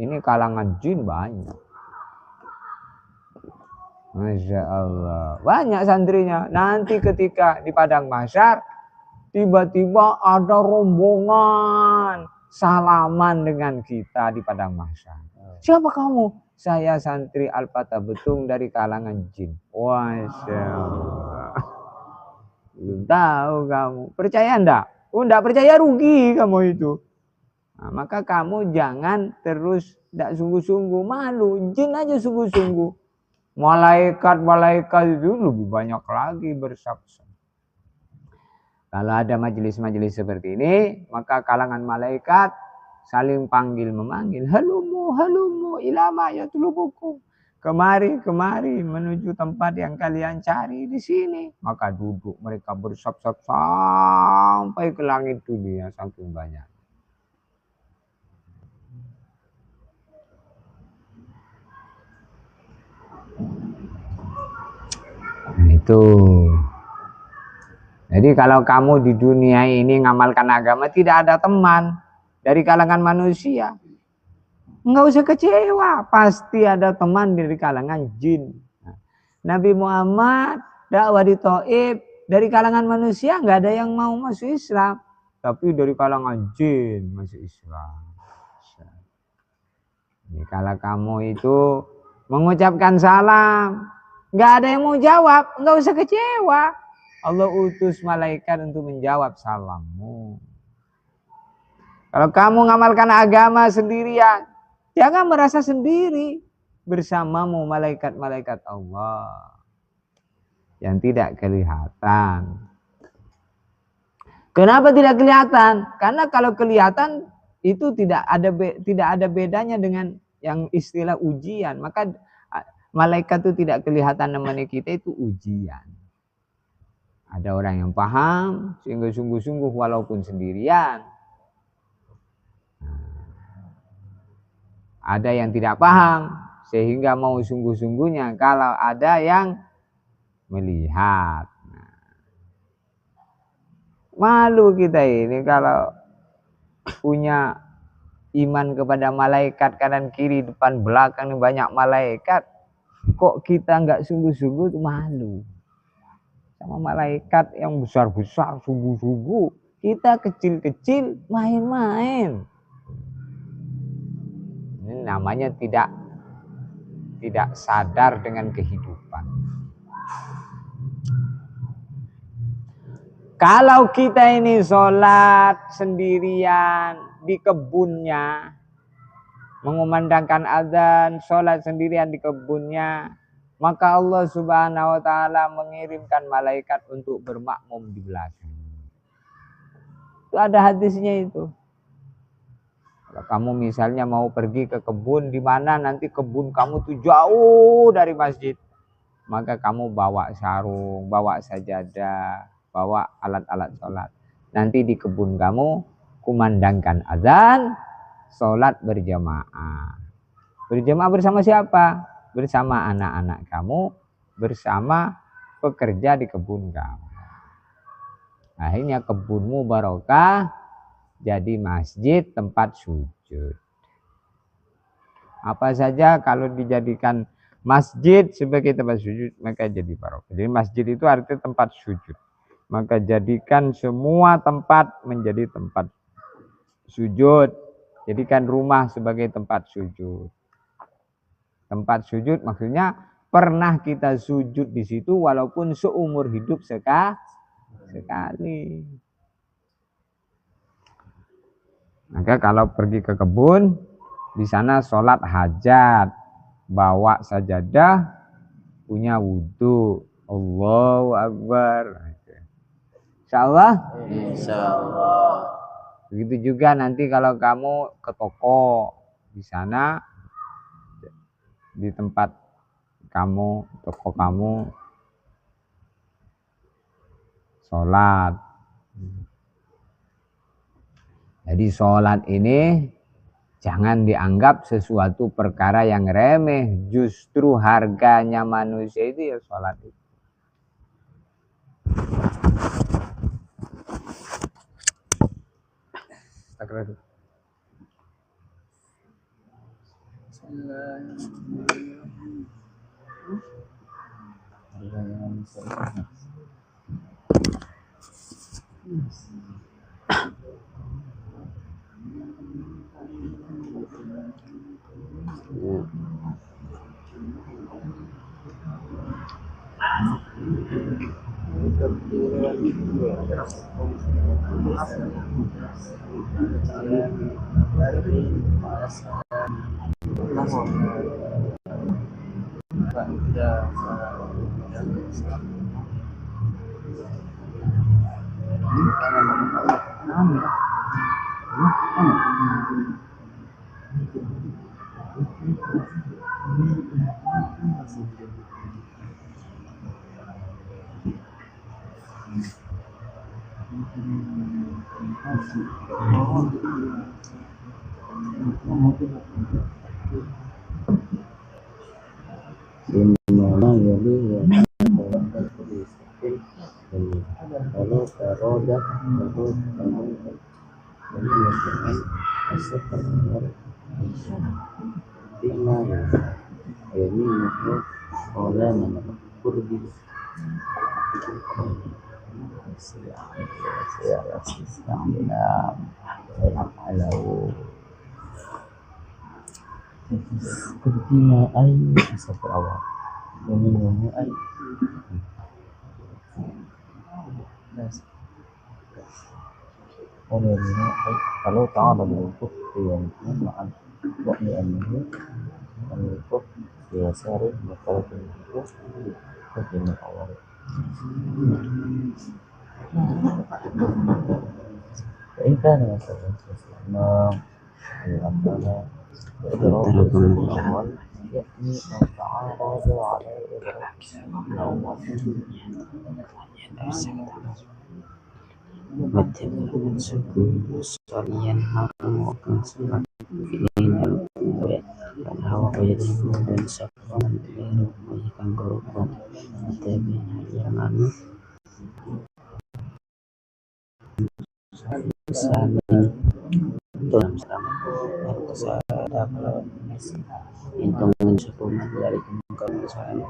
ini kalangan jin banyak. Masya Allah. Banyak santrinya. Nanti ketika di padang mahsyar, tiba-tiba ada rombongan salaman dengan kita di padang mahsyar. Siapa kamu? Saya santri Al-Fatah Betung dari kalangan jin. Masya Allah. Belum tahu kamu. Percaya enggak? Oh enggak percaya rugi kamu itu. Nah, maka kamu jangan terus enggak sungguh-sungguh. Malu. Jin aja sungguh-sungguh. Malaikat itu lebih banyak lagi bersab-sab. Kalau ada majelis-majelis seperti ini, maka kalangan malaikat saling panggil memanggil. Halumu ilama yatlubukum. Kemari menuju tempat yang kalian cari di sini. Maka duduk mereka bersab-sab sampai ke langit dunia saking banyak. Nah, itu. Jadi kalau kamu di dunia ini ngamalkan agama tidak ada teman dari kalangan manusia, enggak usah kecewa, pasti ada teman dari kalangan jin. Nabi Muhammad dakwah di Thaif dari kalangan manusia enggak ada yang mau masuk Islam, tapi dari kalangan jin masuk Islam. Jadi kalau kamu itu mengucapkan salam, enggak ada yang mau jawab, enggak usah kecewa. Allah utus malaikat untuk menjawab salammu. Kalau kamu ngamalkan agama sendirian, jangan merasa sendiri. Bersamamu malaikat-malaikat Allah yang tidak kelihatan. Kenapa tidak kelihatan? Karena kalau kelihatan itu tidak ada bedanya dengan yang istilah ujian. Maka malaikat itu tidak kelihatan namanya kita itu ujian. Ada orang yang paham sehingga sungguh-sungguh walaupun sendirian. Ada yang tidak paham sehingga mau sungguh-sungguhnya kalau ada yang melihat. Malu kita ini kalau punya iman kepada malaikat kanan kiri depan belakang banyak malaikat. Kok kita nggak sungguh-sungguh itu malu. Sama malaikat yang besar-besar sungguh-sungguh, kita kecil-kecil main-main. Ini namanya tidak sadar dengan kehidupan. Kalau kita ini sholat sendirian di kebunnya, mengumandangkan azan, sholat sendirian di kebunnya, maka Allah Subhanahu wa ta'ala mengirimkan malaikat untuk bermakmum di belakang. Itu ada hadisnya itu. Kalau kamu misalnya mau pergi ke kebun di mana nanti kebun kamu tuh jauh dari masjid, maka kamu bawa sarung, bawa sajadah, bawa alat-alat sholat. Nanti di kebun kamu kumandangkan azan, sholat berjamaah. Berjamaah bersama siapa? Bersama anak-anak kamu, bersama pekerja di kebun kamu. Akhirnya kebunmu barokah, jadi masjid tempat sujud. Apa saja kalau dijadikan masjid sebagai tempat sujud maka jadi barokah. Jadi masjid itu artinya tempat sujud. Maka jadikan semua tempat menjadi tempat sujud. Jadikan rumah sebagai tempat sujud. Tempat sujud maksudnya pernah kita sujud di situ walaupun seumur hidup sekali. Maka kalau pergi ke kebun, di sana sholat hajat, bawa sajadah, punya wudhu, Allahu Akbar. Insyaallah.
Insyaallah.
Begitu juga nanti kalau kamu ke toko, di sana di tempat kamu, toko kamu sholat. Jadi sholat ini jangan dianggap sesuatu perkara yang remeh. Justru harganya manusia itu ya sholat itu.
Dimana jadi ya kalau terodah terus kemudian asal terdengar bina ya ini makhluk oleh mengukur di sepertinya air asal awal minumnya air kalau tahu ada bentuk yang maaf buat ini bentuk biasa kalau bentuk begini awal ini kan masalah awal yakni ta'aradu alaihi Batin suku sekalian melakukan sholat ini dan hawa wajibmu dan sahabat baru menyaksikan gorokan tapi yang anu saling dalam selama kesadaran intongan sepuman dari kemungkinan kesalahan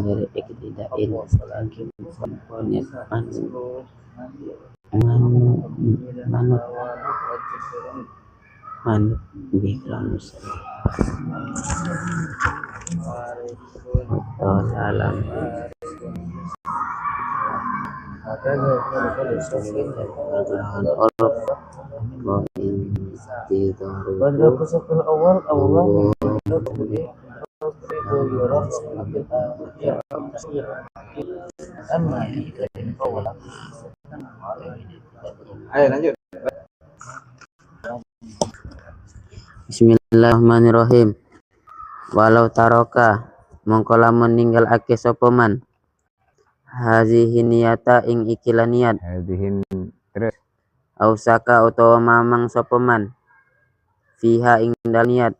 dari iktidain lagi komponen manut biklan atau salam
Ayo lanjut.
Bismillahirrahmanirrahim. Walau taroka mongko lamun ninggalake sapa man hazihi niyata ing ikilah niat
Hadihin terus
ausaka utawa mamang sapa man fiha ing dalem niat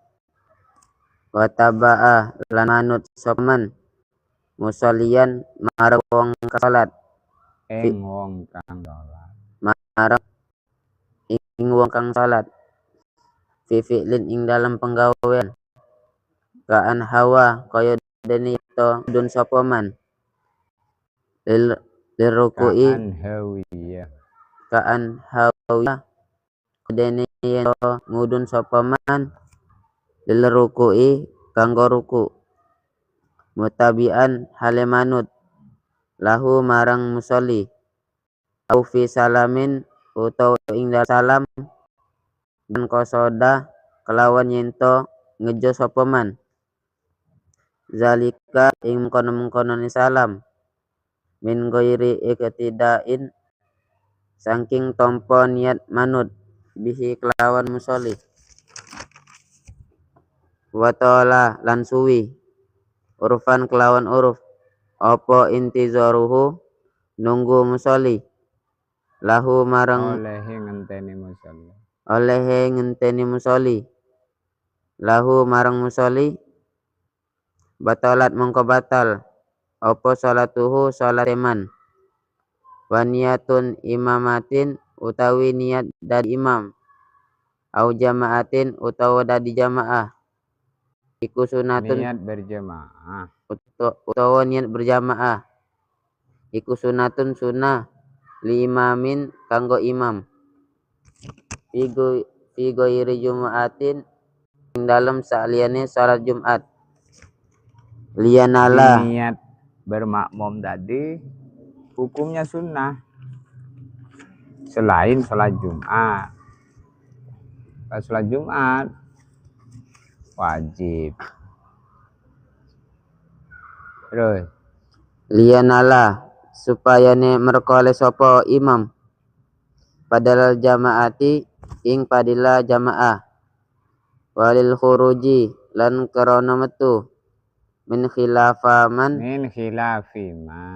wa tabaa lan manut sapa man musallian marang wong salat
ing wong kang sholat.
marang ing wong kang salat fi fi'lin ing dalam penggawean kaan hawa kaya dene to dun sapa man lirukui
Kaan hawiyah.
kaan hawa dene yen ngudun sapa man lirukui kanggo ruku mutabian hale manut lahu marang musolli au fi salamin utawa ing dalem salam dan kosoda kelawan yento ngejo sapa man zalika ing mengkono-mengkono salam min ghairi iktidain saking tompo niat manut bihi kelawan musolli wa ta'ala lan suwi urfan kelawan uruf apa intizaruhu nunggu musolli lahu marang olehe ngenteni musolli lahu marang musolli batalat mongko batal apa salatuhu salat man wa niyatun imamatin utawi niat dadi imam au jamaatin utawa dadi jamaah iku sunatun
Niat berjamaah.
utawa niat berjamaah iku sunatun sunnah li imamin kanggo imam fi ghairi jumaatin ing dalem saliyane salat Jumat lianala
Niat bermakmum tadi hukumnya sunnah selain sholat Jumat. Kalau sholat Jumat wajib. Terus
lianala supayane merkole sapa imam padahal jamaati ing padila jamaah walil khuruji lan krana metu min khilafaman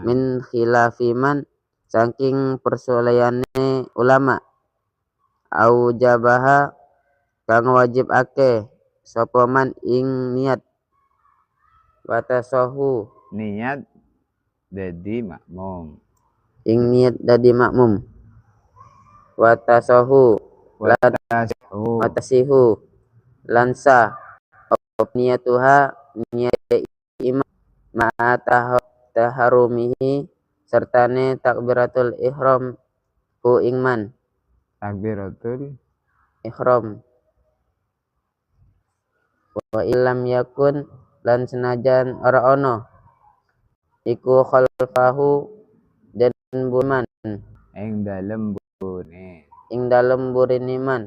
min khilafiman saking persoalayane ulama au jabaha kang wajib ake sapa man ing niat watasahu
niat jadi makmum.
ing niat dadi makmum watasahu watasihu lansa niyatuha niat imam ma'a taharumihi sertane takbiratul ihram hu ingman
Takbiratul
ihram wa ilam yakun lan senajan ora ono iku khalfahu dan buman
ing dalem bune.
ing dalem burine man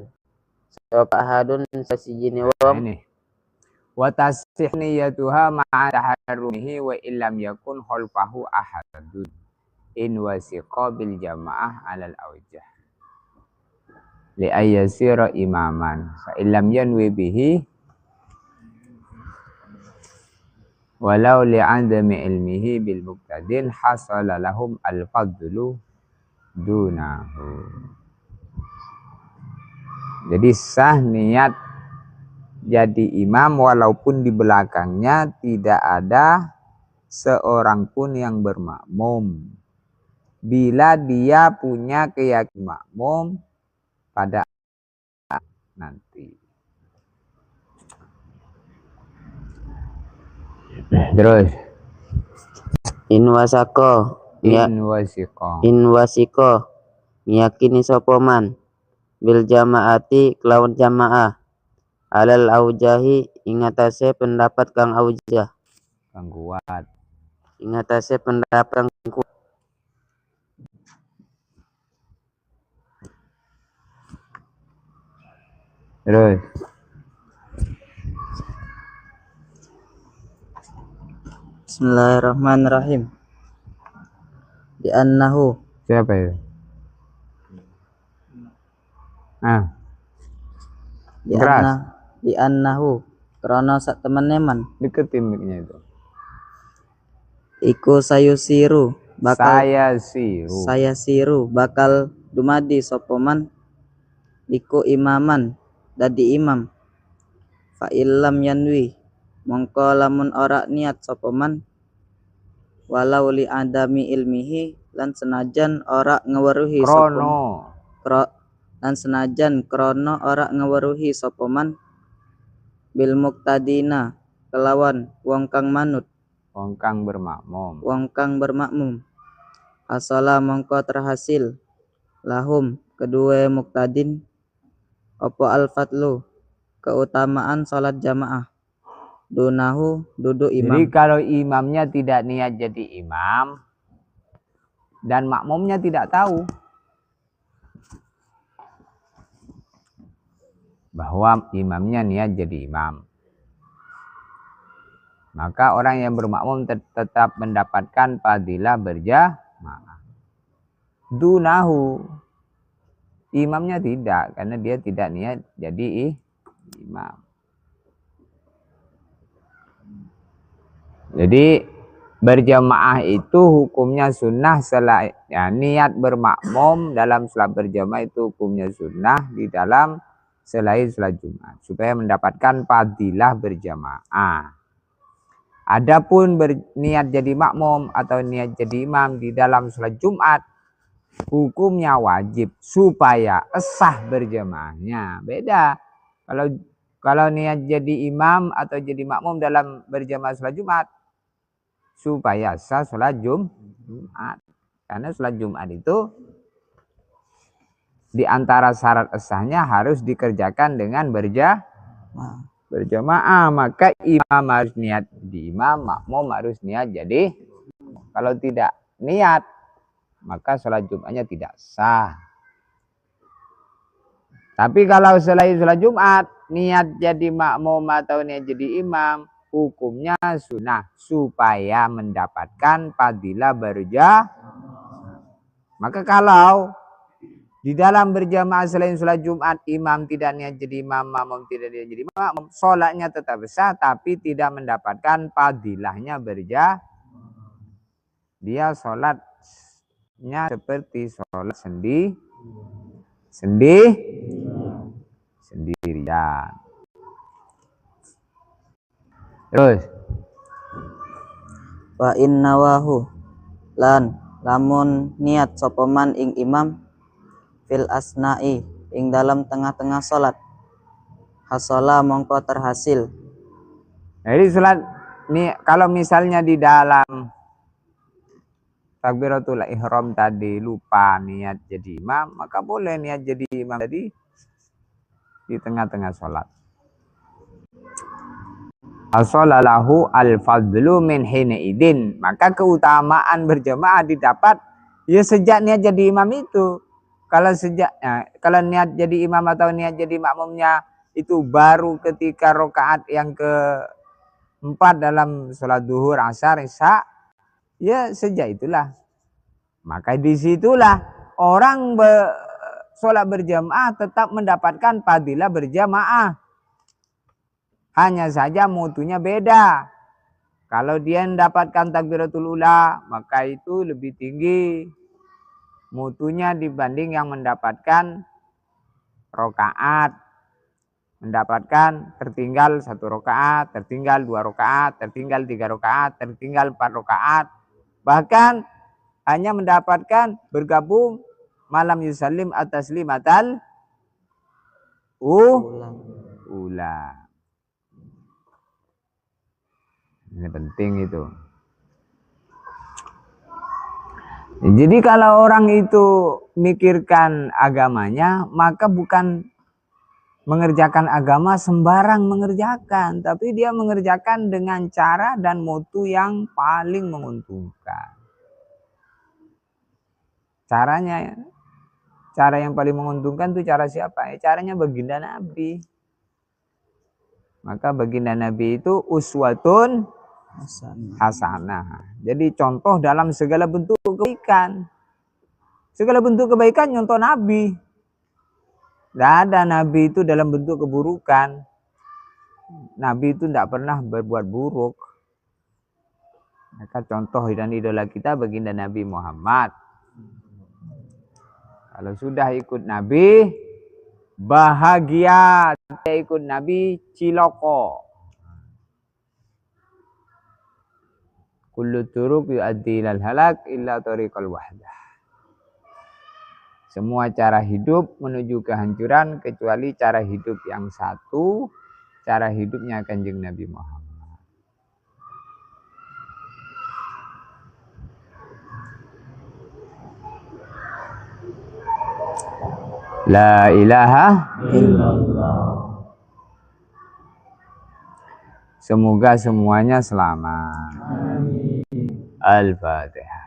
sapa hadun sasijine wong
Ini wa tasih niyatuha ma'a taharrumihi wa illam yakun khalfahu ahadun in wasiqa bil jamaah alal awjah li ayyasira imaman fa illam yanwi bihi walau li'adami ilmihi bil muqtadin hasala lahum al-fadlu dunahu. Jadi sah niat jadi imam walaupun di belakangnya tidak ada seorang pun yang bermakmum. Bila dia punya keyakinan makmum pada nanti. Terus
in wasako in wasiko meyakini sapa man bil jamaati kelawan jamaah alal aujahi ingatase pendapat kang aujah
kang kuat.
ingatase pendapat kang kuat
Terus
Bismillahirrahmanirrahim. Di annahu
siapa itu?
di annahu krana sak temene man
Deketin mic-nya itu.
iku sayusiru bakal
Saya siru
bakal dumadi sapa man iku imaman dadi imam fa illam yanwi mongko lamun ora niat sapa man walau li adami ilmihi lan senajan ora ngeweruhi krono ora ngeweruhi sapa man bil muqtadina
kelawan wong kang manut,
wong kang bermakmum.
wong kang bermakmum. Hasala mongko terhasil lahum kedua muktadin opo al-fadlu keutamaan salat jamaah dunahu duduk
Jadi
imam.
kalau imamnya tidak niat jadi imam dan makmumnya tidak tahu bahwa imamnya niat jadi imam, maka orang yang bermakmum tetap mendapatkan fadilah berjamaah. Dunahu, imamnya tidak, karena dia tidak niat jadi imam. Jadi berjamaah itu hukumnya sunnah niat bermakmum dalam salat berjamaah itu hukumnya sunnah di dalam selain salat Jumat supaya mendapatkan fadilah berjamaah. Adapun berniat jadi makmum atau niat jadi imam di dalam salat Jumat hukumnya wajib supaya sah berjamaahnya. Beda. Kalau niat jadi imam atau jadi makmum dalam berjamaah salat Jumat supaya sah salat Jumat. Karena salat Jumat itu di antara syarat sahnya harus dikerjakan dengan berjamaah. Maka imam harus niat di imam, makmum harus niat jadi. Kalau tidak niat, maka salat Jumatnya tidak sah. Tapi kalau selain salat Jumat, niat jadi makmum atau niat jadi imam, hukumnya sunnah supaya mendapatkan fadilah berjamaah. Maka kalau di dalam berjamaah selain sholat Jumat, imam tidak niat jadi imam, makmum tidak niat jadi makmum, sholatnya tetap sah tapi tidak mendapatkan fadilahnya berjamaah. Dia sholatnya seperti sholat sendirian. Terus
Wa innawahu lan lamun niat sopoman ing imam fil asna'i ing dalam tengah-tengah salat hasala mongko terhasil.
jadi sholat nih, kalau misalnya di dalam takbiratul ihram tadi lupa niat jadi imam, maka boleh niat jadi imam tadi di tengah-tengah sholat. Asalalahu al-fadlu min hina idin, maka keutamaan berjamaah didapat ya sejak niat jadi imam itu. Kalau niat jadi imam atau niat jadi makmumnya itu baru ketika rokaat yang keempat dalam sholat duhur, asar, isya, ya sejak itulah. Maka disitulah orang sholat berjamaah tetap mendapatkan fadilah berjamaah. Hanya saja mutunya beda. Kalau dia mendapatkan takbiratul ula, maka itu lebih tinggi mutunya dibanding yang mendapatkan rokaat. Mendapatkan tertinggal 1 rokaat, tertinggal 2 rokaat, tertinggal 3 rokaat, tertinggal 4 rokaat. Bahkan hanya mendapatkan bergabung malam yusallim atas limatal ula. Ini penting itu. Jadi kalau orang itu mikirkan agamanya, maka bukan mengerjakan agama sembarang mengerjakan, tapi dia mengerjakan dengan cara dan mutu yang paling menguntungkan. Caranya, cara yang paling menguntungkan itu cara siapa? Caranya baginda Nabi. Maka baginda Nabi itu uswatun hasanah. Jadi contoh dalam segala bentuk kebaikan. Segala bentuk kebaikan contoh Nabi. Tidak ada Nabi itu dalam bentuk keburukan. Nabi itu tidak pernah berbuat buruk. Maka contoh dan idola kita baginda Nabi Muhammad. Kalau sudah ikut Nabi, bahagia. Tidak ikut Nabi, ciloko. Kullu turuq yu'addi ilal halak illa tariqal wahdah. Semua cara hidup menuju kehancuran kecuali cara hidup yang satu, cara hidupnya Kanjeng Nabi Muhammad. La ilaha. Semoga semuanya selamat. Al-Fatihah.